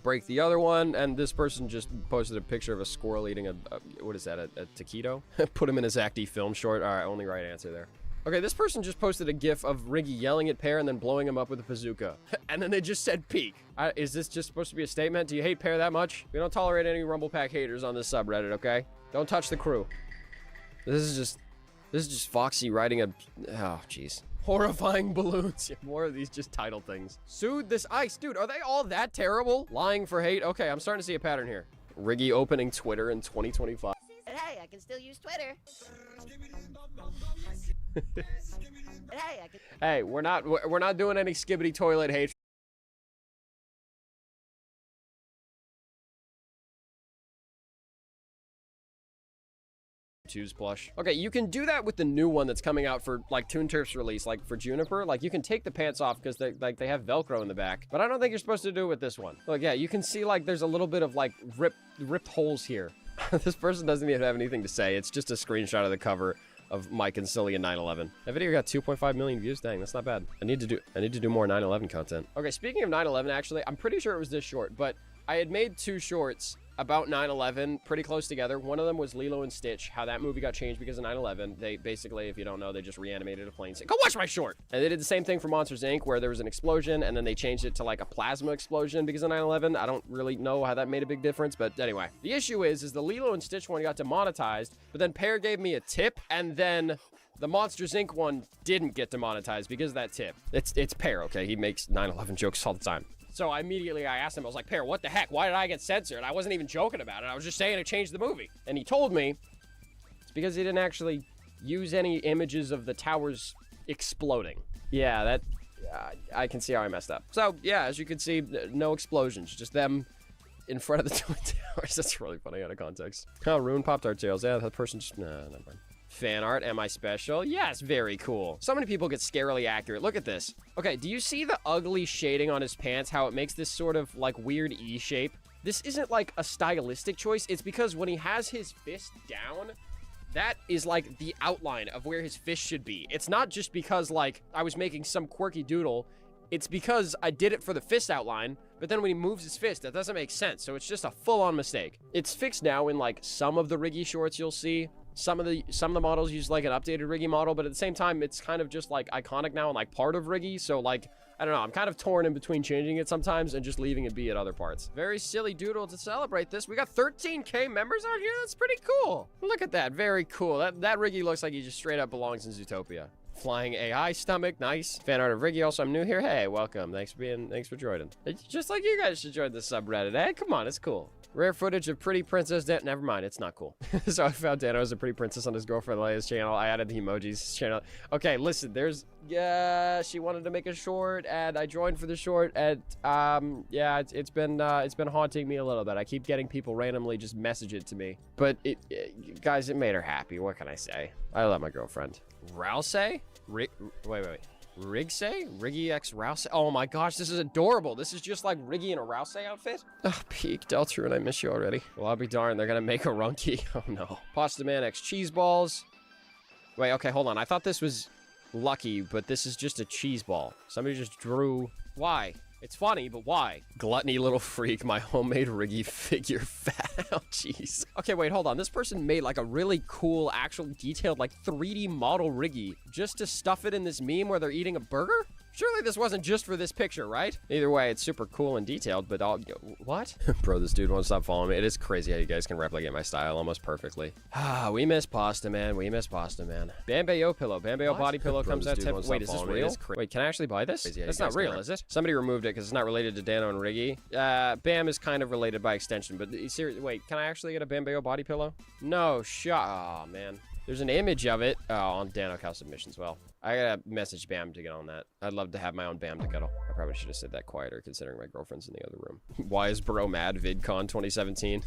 break the other one, and this person just posted a picture of a squirrel eating a what is that, a taquito? Put him in his Act D film short. All right, only right answer there. Okay, this person just posted a gif of Riggy yelling at Pear and then blowing him up with a bazooka. And then they just said peak. Is this just supposed to be a statement? Do you hate Pear that much? We don't tolerate any Rumble Pack haters on this subreddit, okay? Don't touch the crew. This is just Foxy writing a... Oh, jeez. Horrifying balloons. Yeah, more of these just title things. Soothe this ice. Dude, are they all that terrible? Lying for hate? Okay, I'm starting to see a pattern here. Riggy opening Twitter in 2025. Hey, I can still use Twitter. Hey, we're not doing any skibbity toilet hate. Choose plush. Okay, you can do that with the new one that's coming out for like Toon Turf's release, like for Juniper. Like you can take the pants off because they have Velcro in the back. But I don't think you're supposed to do it with this one. Look, yeah, you can see like there's a little bit of like ripped holes here. This person doesn't even have anything to say. It's just a screenshot of the cover of Mike and Silly in 9/11. That video got 2.5 million views. Dang, that's not bad. I need to do more 9/11 content. Okay, speaking of 9/11, actually, I'm pretty sure it was this short, but I had made 2 shorts about 9/11 pretty close together. One of them was Lilo and Stitch, how that movie got changed because of 9/11. They basically, if you don't know, they just reanimated a plane. Go watch my short! And they did the same thing for Monsters, Inc., where there was an explosion, and then they changed it to like a plasma explosion because of 9/11. I don't really know how that made a big difference, but anyway. The issue is the Lilo and Stitch one got demonetized, but then Pear gave me a tip, and then the Monsters, Inc. one didn't get demonetized because of that tip. It's Pear, okay? He makes 9/11 jokes all the time. So I asked him, I was like, Pear, what the heck? Why did I get censored? I wasn't even joking about it. I was just saying it changed the movie. And he told me it's because he didn't actually use any images of the towers exploding. Yeah, that, I can see how I messed up. So yeah, as you can see, no explosions, just them in front of the Twin Towers. That's really funny out of context. Oh, Ruin Pop-Tart tails. Yeah, that person just, nah, never mind. Fan art, am I special? Yes, very cool. So many people get scarily accurate. Look at this. Okay, do you see the ugly shading on his pants, how it makes this sort of like weird E shape? This isn't like a stylistic choice. It's because when he has his fist down, that is like the outline of where his fist should be. It's not just because like I was making some quirky doodle. It's because I did it for the fist outline, but then when he moves his fist, that doesn't make sense. So it's just a full-on mistake. It's fixed now in like some of the Riggy shorts you'll see. Some of the models use like an updated Riggy model, but at the same time, it's kind of just like iconic now and like part of Riggy. So like, I don't know, I'm kind of torn in between changing it sometimes and just leaving it be at other parts. Very silly doodle to celebrate this. We got 13K members out here. That's pretty cool. Look at that. Very cool. That Riggy looks like he just straight up belongs in Zootopia. Flying AI stomach, nice. Fan art of Riggy, also I'm new here. Hey, welcome. Thanks for joining. It's just like you guys should join the subreddit. Hey, come on, it's cool. Rare footage of pretty princess never mind, it's not cool. So I found Danno as a pretty princess on his girlfriend Leia's channel. I added the emojis channel. Okay, listen, she wanted to make a short and I joined for the short and yeah, it's been haunting me a little bit. I keep getting people randomly just message it to me. But guys, it made her happy. What can I say? I love my girlfriend. Rousey? Wait. Rigsay? Riggy X Rousey? Oh my gosh, this is adorable. This is just like Riggy in a Rousey outfit. Oh, peak. Deltarune, I miss you already. Well, I'll be darned. They're gonna make a Runky. Oh no. Pasta Man X Cheese Balls. Wait, okay, hold on. I thought this was Lucky, but this is just a cheese ball. Somebody just drew... Why? It's funny, but why? Gluttony little freak, my homemade Riggy figure fat. Oh, jeez. Okay, wait, hold on. This person made like a really cool, actual detailed, like 3D model Riggy just to stuff it in this meme where they're eating a burger? Surely this wasn't just for this picture, right? Either way, it's super cool and detailed, but what? Bro, this dude won't stop following me. It is crazy how you guys can replicate my style almost perfectly. Ah, we miss Pasta Man. We miss Pasta Man. Bambayo pillow. Bambayo body pillow comes out 10. Wait, is this real? Wait, can I actually buy this? That's not real, is it? Somebody removed it because it's not related to Danno and Riggy. Bam is kind of related by extension, but seriously, wait, can I actually get a Bambayo body pillow? No, oh, man. There's an image of it on Danno Cow submissions. Well, I gotta message Bam to get on that. I'd love to have my own Bam to cuddle. I probably should have said that quieter considering my girlfriend's in the other room. Why is bro mad? VidCon 2017.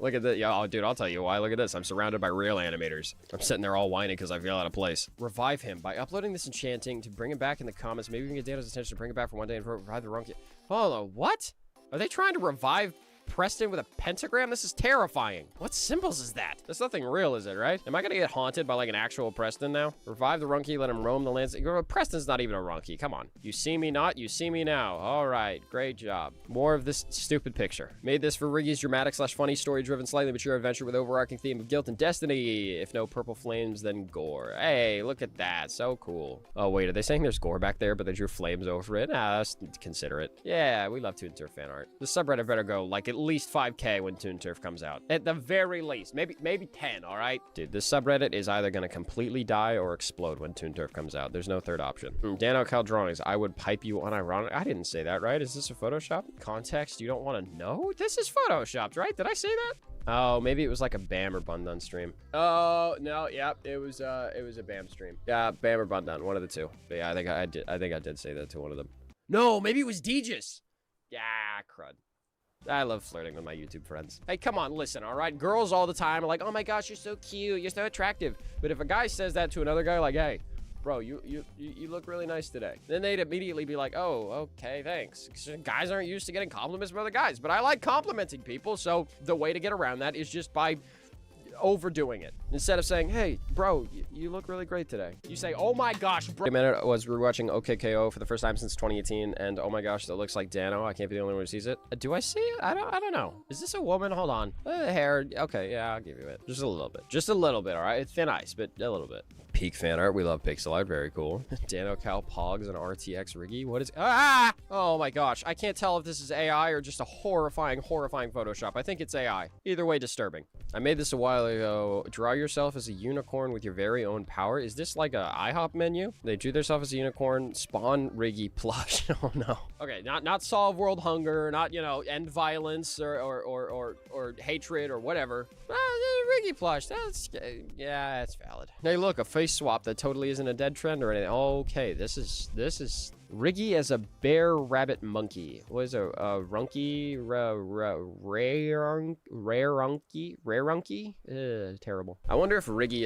Look at that. Yeah, oh, dude, I'll tell you why. Look at this. I'm surrounded by real animators. I'm sitting there all whining because I feel out of place. Revive him by uploading this enchanting to bring him back in the comments. Maybe we can get Danno's attention to bring it back for one day and revive the wrong kid. Hold on, what? Are they trying to revive Preston with a pentagram? This is terrifying. What symbols is that? That's nothing real, is it, right? Am I gonna get haunted by like an actual Preston now? Revive the Runky, let him roam the lands. Preston's not even a Runky, come on. You see me not, you see me now. All right, great job. More of this stupid picture. Made this for Riggy's dramatic / funny story-driven, slightly mature adventure with overarching theme of guilt and destiny. If no purple flames, then gore. Hey, look at that, so cool. Oh wait, are they saying there's gore back there, but they drew flames over it? Ah, that's considerate. Yeah, we love Toon Turf fan art. The subreddit better go like at least 5K when Toon Turf comes out. At the very least, maybe 10, all right? Dude, this subreddit is either gonna completely die or explode when Toon Turf comes out. There's no third option. Danno Cal drawings. I would pipe you unironic. I didn't say that, right? Is this a Photoshop? Context you don't want to know? This is Photoshopped, right? Did I say that? Oh, maybe it was like a Bam or Bundun stream. Oh, no, yep, it was a Bam stream. Yeah, Bam or Bundun, one of the two. But yeah, I think I did say that to one of them. No, maybe it was Deegis. Yeah, crud. I love flirting with my YouTube friends. Hey, come on, listen, all right? Girls all the time are like, oh my gosh, you're so cute, you're so attractive. But if a guy says that to another guy, like, hey, bro, you look really nice today. Then they'd immediately be like, oh, okay, thanks. Guys aren't used to getting compliments from other guys, but I like complimenting people, so the way to get around that is just by overdoing it. Instead of saying, hey, bro, you look really great today. You say, oh my gosh, bro. A minute, I was rewatching OKKO for the first time since 2018, and oh my gosh, that looks like Danno. I can't be the only one who sees it. Do I see it? I don't know. Is this a woman? Hold on. Hair. Okay, yeah, I'll give you it. Just a little bit. Just a little bit, all right? It's thin ice, but a little bit. Peak fan art. We love pixel art. Very cool. Danno Cal Pogs and RTX Riggy. What is... Ah! Oh my gosh. I can't tell if this is AI or just a horrifying Photoshop. I think it's AI. Either way, disturbing. I made this a while ago. Draw yourself as a unicorn with your very own power. Is this like a IHOP menu? They drew themselves as a unicorn. Spawn Riggy plush. Oh no. Okay, not solve world hunger, not, you know, end violence or hatred or whatever. Riggy plush. That's, yeah, that's valid. Hey, look, a face swap that totally isn't a dead trend or anything. Okay, this is Riggy as a bear rabbit monkey. What is a runky? Rare-unky? Terrible. I wonder if Riggy...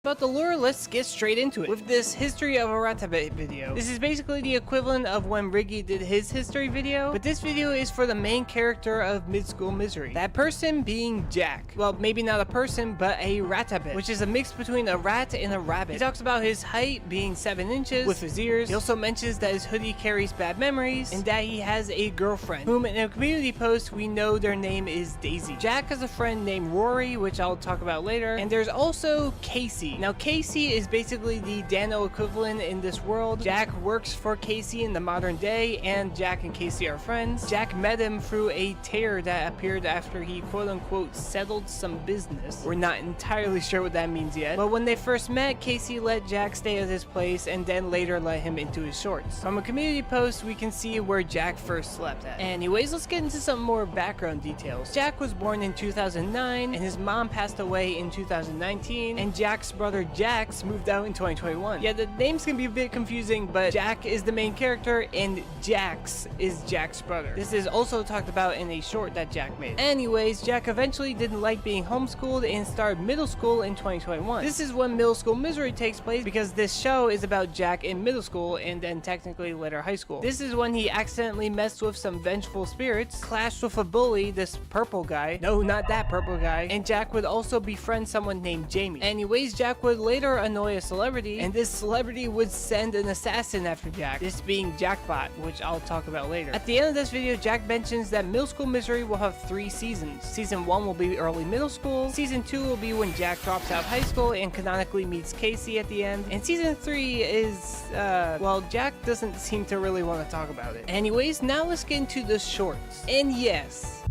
About the lore, let's get straight into it with this History of a Ratabit video. This is basically the equivalent of when Riggy did his history video, but this video is for the main character of Mid-School Misery. That person being Jack. Well, maybe not a person, but a Ratabit, which is a mix between a rat and a rabbit. He talks about his height being 7 inches with his ears. He also mentions that his hoodie carries bad memories and that he has a girlfriend, whom in a community post we know their name is Daisy. Jack has a friend named Rory, which I'll talk about later, and there's also Casey. Now, Casey is basically the Danno equivalent in this world. Jack works for Casey in the modern day, and Jack and Casey are friends. Jack met him through a tear that appeared after he quote-unquote settled some business. We're not entirely sure what that means yet, but when they first met, Casey let Jack stay at his place and then later let him into his shorts. From a community post, we can see where Jack first slept at. Anyways, let's get into some more background details. Jack was born in 2009, and his mom passed away in 2019, and Jack's brother Jax moved out in 2021. Yeah, the names can be a bit confusing, but Jack is the main character and Jax is Jack's brother. This is also talked about in a short that Jack made. Anyways, Jack eventually didn't like being homeschooled and started middle school in 2021. This is when Middle School Misery takes place because this show is about Jack in middle school and then technically later high school. This is when he accidentally messed with some vengeful spirits, clashed with a bully, this purple guy. No, not that purple guy. And Jack would also befriend someone named Jamie. Anyways, Jack would later annoy a celebrity, and this celebrity would send an assassin after Jack, this being Jackbot, which I'll talk about later. At the end of this video, Jack mentions that Middle School Misery will have 3 seasons. Season 1 will be early middle school, Season 2 will be when Jack drops out of high school and canonically meets Casey at the end, and Season 3 is, well, Jack doesn't seem to really want to talk about it. Anyways, now let's get into the shorts. And yes,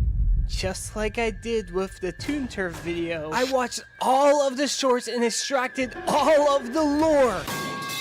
just like I did with the Toon Turf video, I watched all of the shorts and extracted all of the lore.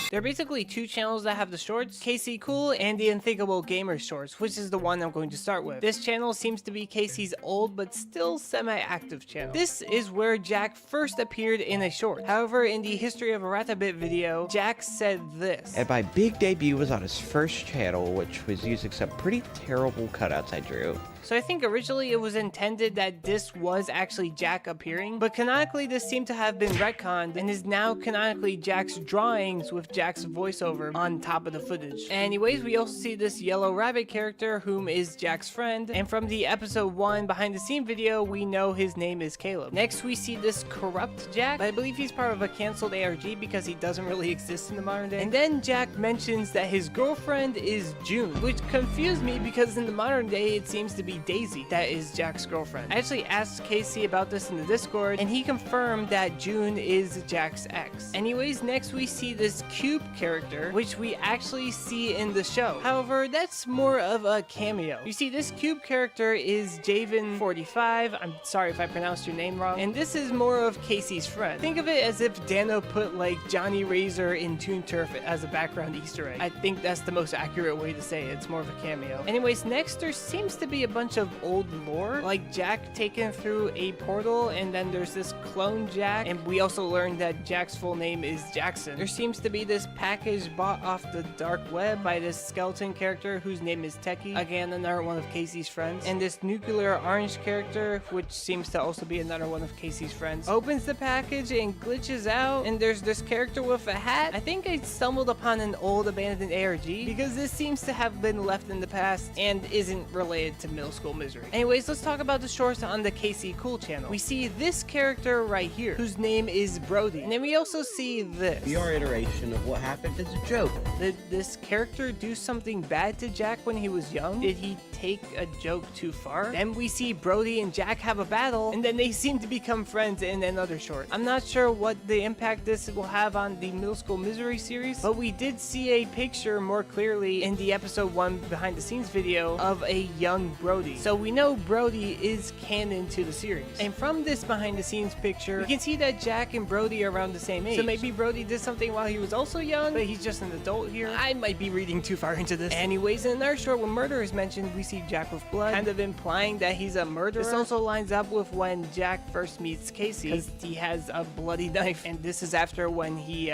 There are basically 2 channels that have the shorts, Casey Cool and the Unthinkable Gamer shorts, which is the one I'm going to start with. This channel seems to be Casey's old but still semi-active channel. This is where Jack first appeared in a short. However, in the History of a Ratabit video, Jack said this. And my big debut was on his first channel, which was using some pretty terrible cutouts I drew. So I think originally it was intended that this was actually Jack appearing, but canonically this seemed to have been retconned and is now canonically Jack's drawings with Jack's voiceover on top of the footage. Anyways, we also see this yellow rabbit character, whom is Jack's friend, and from the episode 1 behind the scene video, we know his name is Caleb. Next, we see this corrupt Jack, but I believe he's part of a canceled ARG because he doesn't really exist in the modern day. And then Jack mentions that his girlfriend is June, which confused me because in the modern day, it seems to be Daisy that is Jack's girlfriend. I actually asked Casey about this in the Discord, and he confirmed that June is Jack's ex. Anyways, next we see this cube character, which we actually see in the show. However, that's more of a cameo. You see, this cube character is Javen45. I'm sorry if I pronounced your name wrong. And this is more of Casey's friend. Think of it as if Danno put like Johnny Razor in Toon Turf as a background Easter egg. I think that's the most accurate way to say it. It's more of a cameo. Anyways, next there seems to be a bunch of old lore, like Jack taken through a portal, and then there's this clone Jack, and we also learned that Jack's full name is Jackson. There seems to be this package bought off the dark web by this skeleton character whose name is Techie, again another one of Casey's friends, and this nuclear orange character, which seems to also be another one of Casey's friends, opens the package and glitches out, and there's this character with a hat. I think I stumbled upon an old abandoned ARG because this seems to have been left in the past and isn't related to Middle School Misery. Anyways, let's talk about the shorts on the Casey Cool channel. We see this character right here, whose name is Brody, and then we also see this. Your iteration of what happened is a joke. Did this character do something bad to Jack when he was young? Did he take a joke too far? Then we see Brody and Jack have a battle, and then they seem to become friends in another short. I'm not sure what the impact this will have on the Middle School Misery series, but we did see a picture more clearly in the episode 1 behind the scenes video of a young Brody. So we know Brody is canon to the series. And from this behind the scenes picture, we can see that Jack and Brody are around the same age. So maybe Brody did something while he was also young, but he's just an adult here. I might be reading too far into this. Anyways, in our short, when murder is mentioned, we see Jack with blood, kind of implying that he's a murderer. This also lines up with when Jack first meets Casey, because he has a bloody knife, and this is after when he,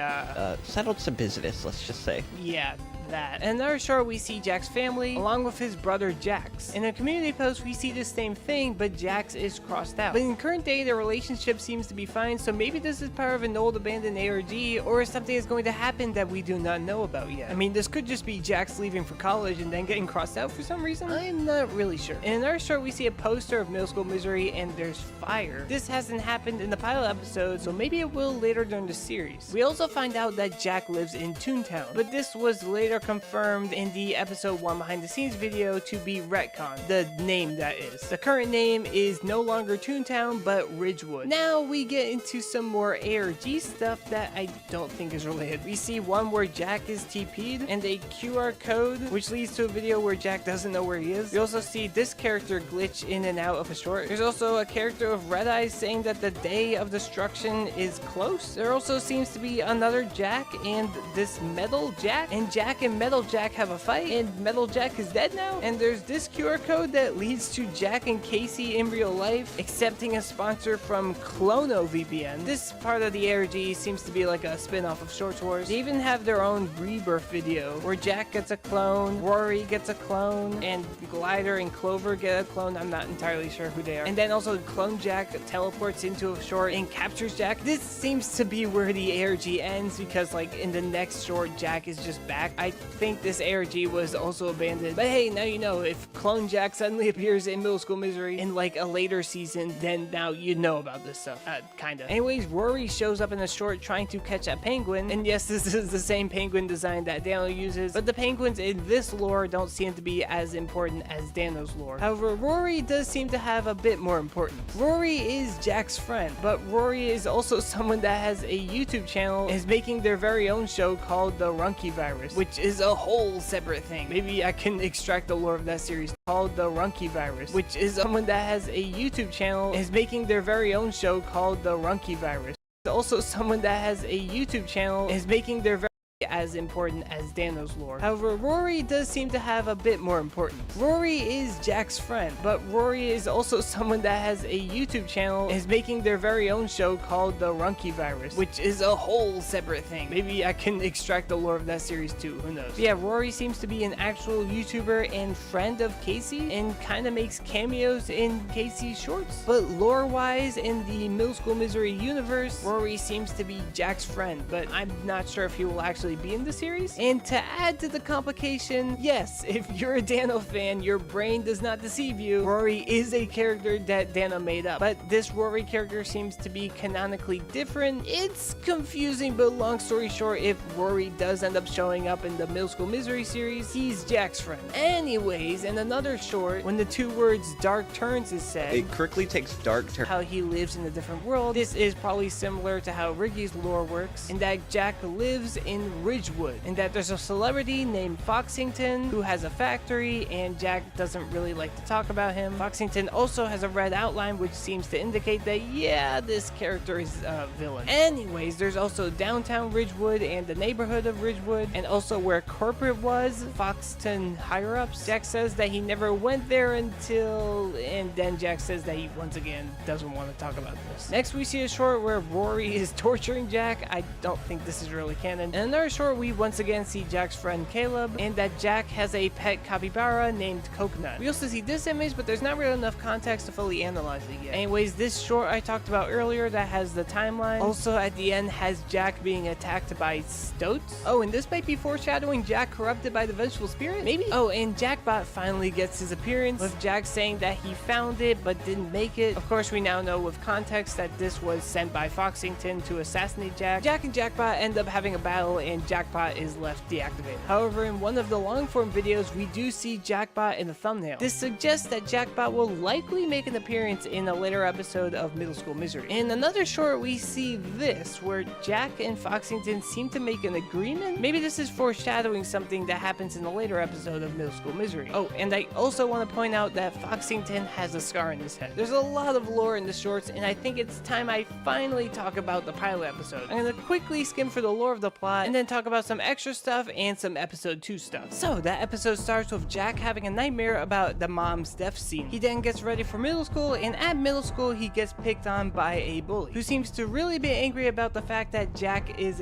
settled some business, let's just say. Yeah, that. In our short, we see Jack's family along with his brother Jax. In a community post, we see the same thing, but Jax is crossed out. But in current day, their relationship seems to be fine, so maybe this is part of an old abandoned ARG, or something is going to happen that we do not know about yet. I mean, this could just be Jax leaving for college and then getting crossed out for some reason. I'm not really sure. In our short, we see a poster of Middle School Misery, and there's fire. This hasn't happened in the pilot episode, so maybe it will later during the series. We also find out that Jack lives in Toontown, but this was later confirmed in the episode 1 behind the scenes video to be retcon, the name that is. The current name is no longer Toontown, but Ridgewood. Now we get into some more ARG stuff that I don't think is related. We see one where Jack is TP'd and a QR code, which leads to a video where Jack doesn't know where he is. We also see this character glitch in and out of a short. There's also a character with red eyes saying that the day of destruction is close. There also seems to be another Jack and this Metal Jack, and Jack and Metal Jack have a fight, and Metal Jack is dead now. And there's this QR code that leads to Jack and Casey in real life accepting a sponsor from Clono VPN. This part of the ARG seems to be like a spin-off of Short Wars. They even have their own rebirth video where Jack gets a clone, Rory gets a clone, and Glider and Clover get a clone. I'm not entirely sure who they are. And then also Clone Jack teleports into a short and captures Jack. This seems to be where the ARG ends, because like in the next short, Jack is just back. I think this ARG was also abandoned, but hey, now you know. If Clone Jack suddenly appears in Middle School Misery in like a later season, then now you know about this stuff. Kinda. Anyways, Rory shows up in a short trying to catch a penguin, and yes, this is the same penguin design that Danno uses, but the penguins in this lore don't seem to be as important as Danno's lore. However, Rory does seem to have a bit more importance. Rory is Jack's friend, but Rory is also someone that has a YouTube channel and is making their very own show called the Runky Virus, which is a whole separate thing. Maybe I can extract the lore of that series. Called the Runky Virus, which is someone that has a YouTube channel and is making their very own show called the Runky Virus. Also someone that has a YouTube channel and is making their very as important as Danno's lore. However, Rory does seem to have a bit more importance. Rory is Jack's friend, but Rory is also someone that has a YouTube channel and is making their very own show called the Runky Virus, which is a whole separate thing. Maybe I can extract the lore of that series too, who knows. But yeah, Rory seems to be an actual YouTuber and friend of Casey, and kind of makes cameos in Casey's shorts. But lore-wise, in the Middle School Misery universe, Rory seems to be Jack's friend, but I'm not sure if he will actually actually be in the series. And to add to the complication, yes, if you're a Danno fan, your brain does not deceive you. Rory is a character that Danno made up, but this Rory character seems to be canonically different. It's confusing, but long story short, if Rory does end up showing up in the Middle School Misery series, he's Jack's friend. Anyways, in another short, when the two words dark turns is said, it quickly takes dark turn. How he lives in a different world. This is probably similar to how Riggy's lore works, in that Jack lives in Ridgewood, and that there's a celebrity named Foxington who has a factory, and Jack doesn't really like to talk about him. Foxington also has a red outline, which seems to indicate that, yeah, this character is a villain. Anyways, there's also downtown Ridgewood and the neighborhood of Ridgewood, and also where corporate was, Foxton higher-ups. Jack says that he never went there until, and then Jack says that he once again doesn't want to talk about this. Next, we see a short where Rory is torturing Jack. I don't think this is really canon. In another short, we once again see Jack's friend Caleb, and that Jack has a pet capybara named Coconut. We also see this image, but there's not really enough context to fully analyze it yet. Anyways, this short I talked about earlier that has the timeline also at the end has Jack being attacked by stoats. Oh, and this might be foreshadowing Jack corrupted by the vengeful spirit? Maybe? Oh, and Jackbot finally gets his appearance, with Jack saying that he found it but didn't make it. Of course, we now know with context that this was sent by Foxington to assassinate Jack. Jack and Jackbot end up having a battle, and Jackbot is left deactivated. However, in one of the long-form videos, we do see Jackbot in the thumbnail. This suggests that Jackbot will likely make an appearance in a later episode of Middle School Misery. In another short, we see this, where Jack and Foxington seem to make an agreement. Maybe this is foreshadowing something that happens in a later episode of Middle School Misery. Oh, and I also want to point out that Foxington has a scar on his head. There's a lot of lore in the shorts, and I think it's time I finally talk about the pilot episode. I'm gonna quickly skim for the lore of the plot, and then talk about some extra stuff and some episode 2 stuff. So, that episode starts with Jack having a nightmare about the mom's death scene. He then gets ready for middle school, and at middle school, he gets picked on by a bully, who seems to really be angry about the fact that Jack is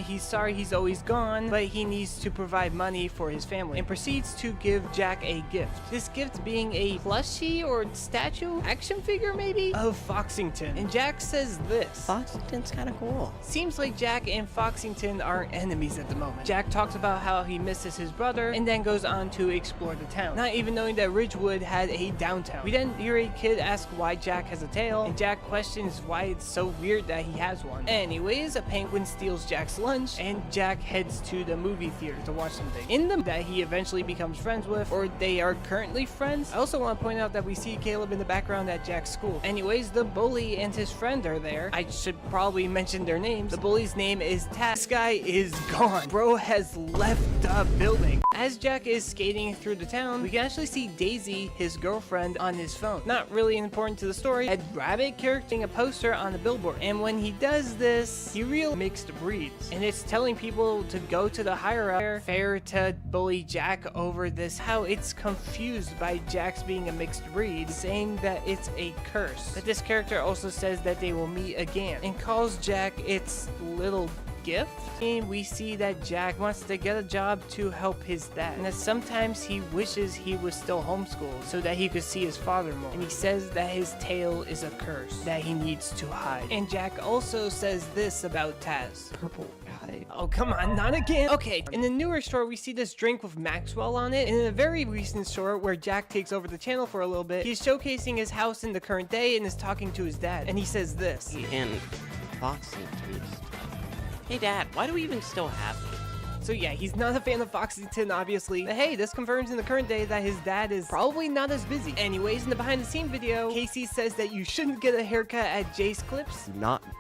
he's sorry he's always gone, but he needs to provide money for his family, and proceeds to give Jack a gift. This gift being a plushie or statue, action figure maybe, of Foxington. And Jack says this: Foxington's kind of cool. Seems like Jack and Foxington are enemies at the moment. Jack talks about how he misses his brother, and then goes on to explore the town, not even knowing that Ridgewood had a downtown. We then hear a kid ask why Jack has a tail, and Jack questions why it's so weird that he has one. Anyways, a penguin steals Jack's lunch, and Jack heads to the movie theater to watch something in them that he eventually becomes friends with, or they are currently friends. I also want to point out that we see Caleb in the background at Jack's school. Anyways, the bully and his friend are there. I should probably mention their names. The bully's name is Taz. This guy is gone. Bro has left the building. As Jack is skating through the town, we can actually see Daisy, his girlfriend, on his phone. Not really important to the story. A rabbit character a poster on the billboard, and when he does this, he real mixed breeds, and it's telling people to go to the higher up fair to bully Jack over this, how it's confused by Jack's being a mixed breed, saying that it's a curse. But this character also says that they will meet again, and calls Jack its little gift. And we see that Jack wants to get a job to help his dad, and that sometimes he wishes he was still homeschooled so that he could see his father more. And he says that his tail is a curse that he needs to hide. And Jack also says this about Taz. Purple guy. Oh, come on, not again. Okay, in the newer short, we see this drink with Maxwell on it. And in a very recent short where Jack takes over the channel for a little bit, he's showcasing his house in the current day and is talking to his dad. And he says this. And Foxington. Hey Dad, why do we even still have these? So yeah, he's not a fan of Foxington, obviously. But hey, this confirms in the current day that his dad is probably not as busy. Anyways, in the behind the scene video, Casey says that you shouldn't get a haircut at Jay's Clips.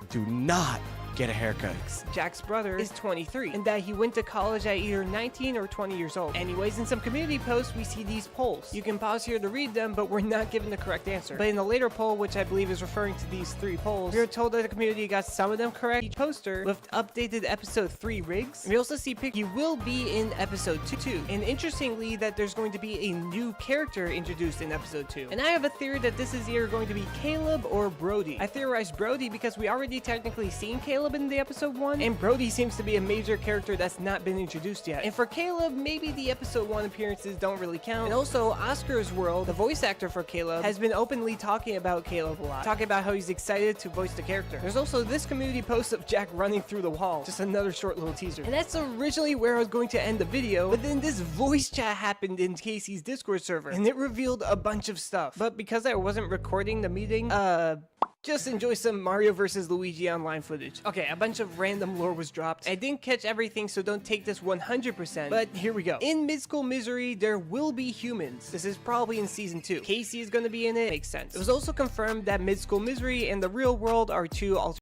Do not get a haircut. Jack's brother is 23, and that he went to college at either 19 or 20 years old. Anyways, in some community posts, we see these polls. You can pause here to read them, but we're not given the correct answer. But in a later poll, which I believe is referring to these 3 polls, we are told that the community got some of them correct. Each poster with updated episode 3 rigs. We also see he will be in episode 2, and interestingly, that there's going to be a new character introduced in episode 2. And I have a theory that this is either going to be Caleb or Brody. I theorized Brody because we already technically seen Caleb Caleb in the episode 1, and Brody seems to be a major character that's not been introduced yet. And for Caleb, maybe the episode 1 appearances don't really count. And also, Oscar's World, the voice actor for Caleb, has been openly talking about Caleb a lot, talking about how he's excited to voice the character. There's also this community post of Jack running through the wall, just another short little teaser. And that's originally where I was going to end the video, but then this voice chat happened in Casey's Discord server, and it revealed a bunch of stuff. But because I wasn't recording the meeting, just enjoy some Mario vs. Luigi online footage. Okay, a bunch of random lore was dropped. I didn't catch everything, so don't take this 100%, but here we go. In Mid-School Misery, there will be humans. This is probably in Season 2. Casey is gonna be in it, makes sense. It was also confirmed that Mid-School Misery and the real world are two alternate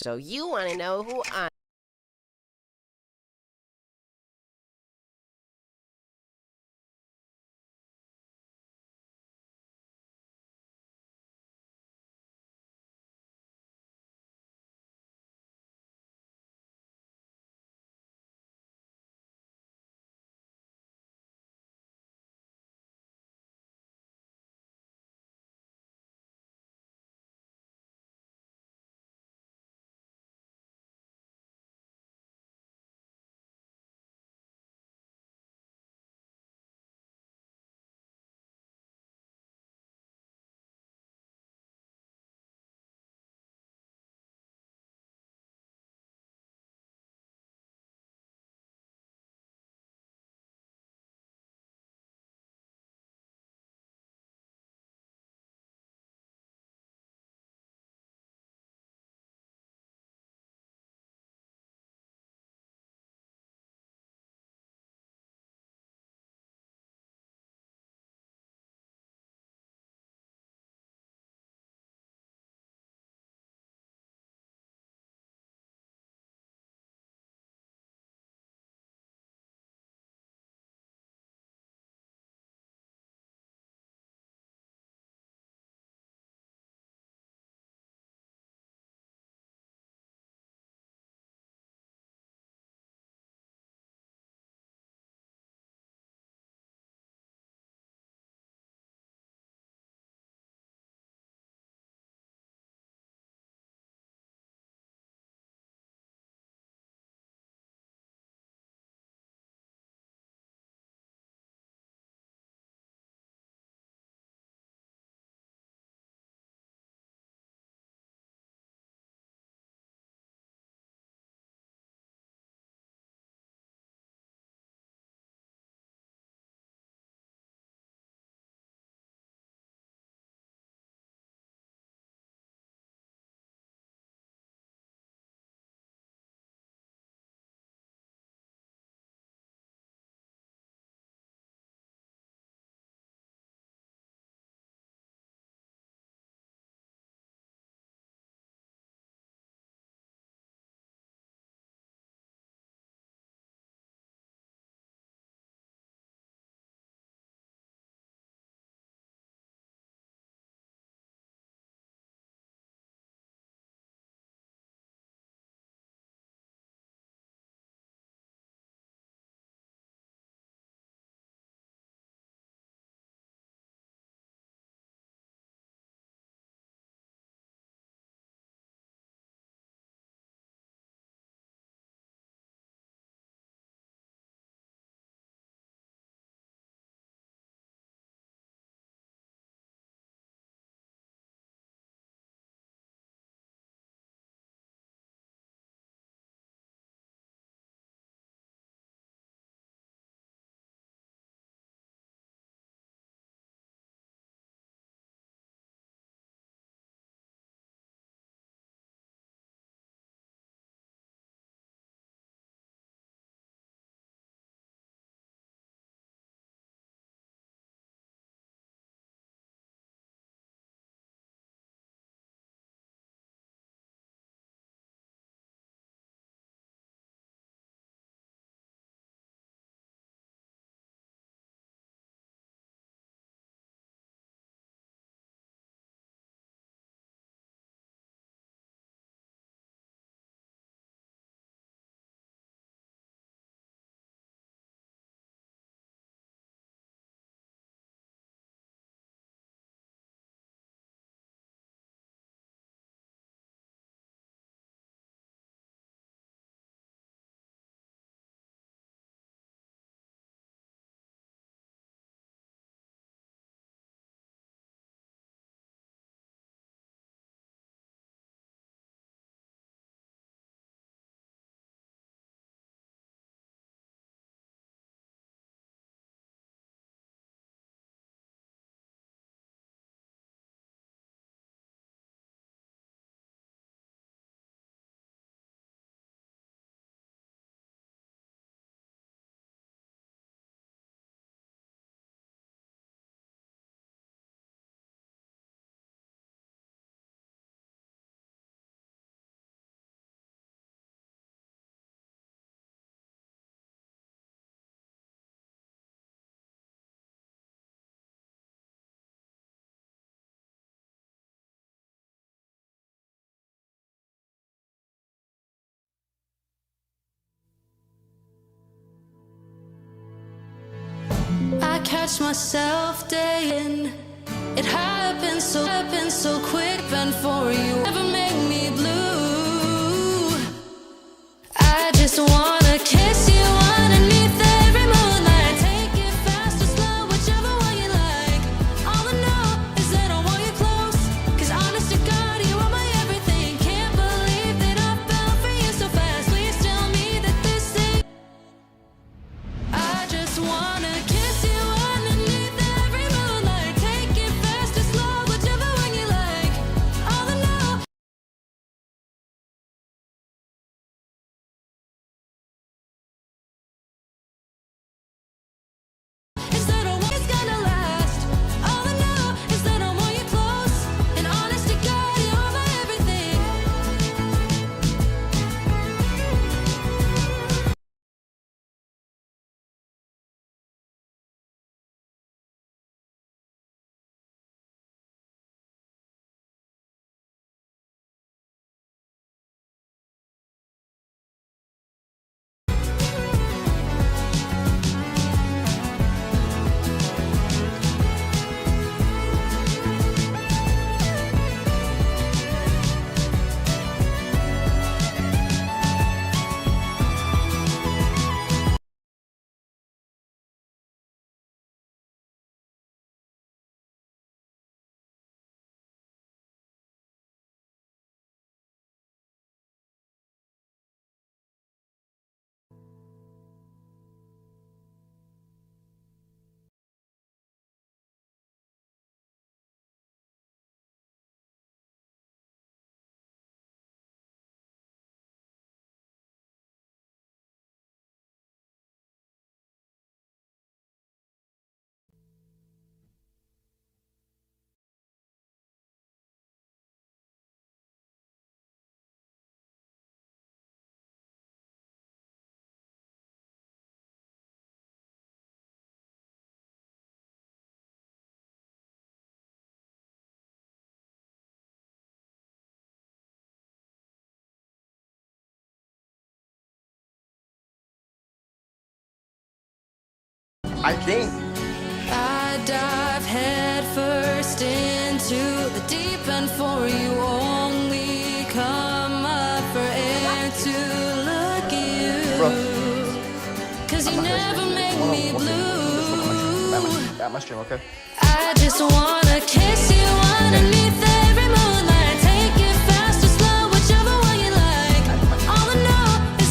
So you want to know who I catch myself dayin'. It happened so quick, and for you never make me blue. I just wanna kiss you underneath every moonlight. Take it fast or slow, whichever one you like. All I know is that I want you close, 'cause honest to God, you are my everything. Can't believe that I fell for you so fast. Please tell me that this thing. I just wanna kiss you underneath every moonlight. Take it fast or slow, whichever one you like. All I know. Is that a it's gonna last? All I know is that I want you close, and honest to God, you're my everything. I think. I dive head first into the deep end for you. Only come up for air to look at you. Bro. 'Cause you never make me blue. At my stream, okay? I just wanna kiss you underneath every moonlight. Take it fast or slow, whichever one you like. All I know is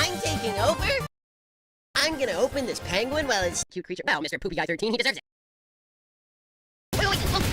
I'm taking over? I'm gonna open this penguin while it's cute creature. Well, Mr. Poopy Guy 13, he deserves it. Wait, wait, oh.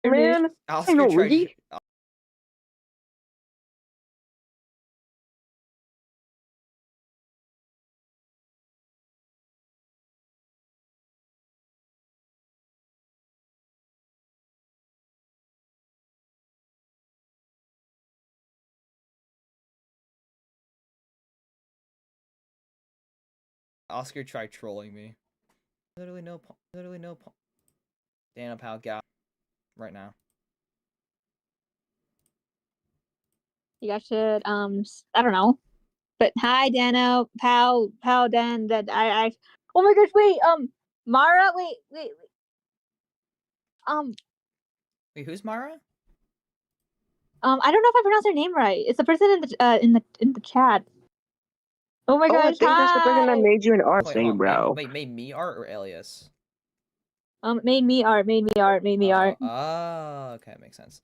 Man, I know Riggy. Oscar tried trolling me. Literally no Danno pal gal right now. You guys should I don't know. But hi Danno, pal Dan that I oh my gosh, wait, Mara, wait. Wait, who's Mara? I don't know if I pronounced her name right. It's the person in the chat. Oh my gosh, I think that's the person that hi! made you an art Wait, thing, bro. made me art or alias? Made me art. Oh, okay, makes sense.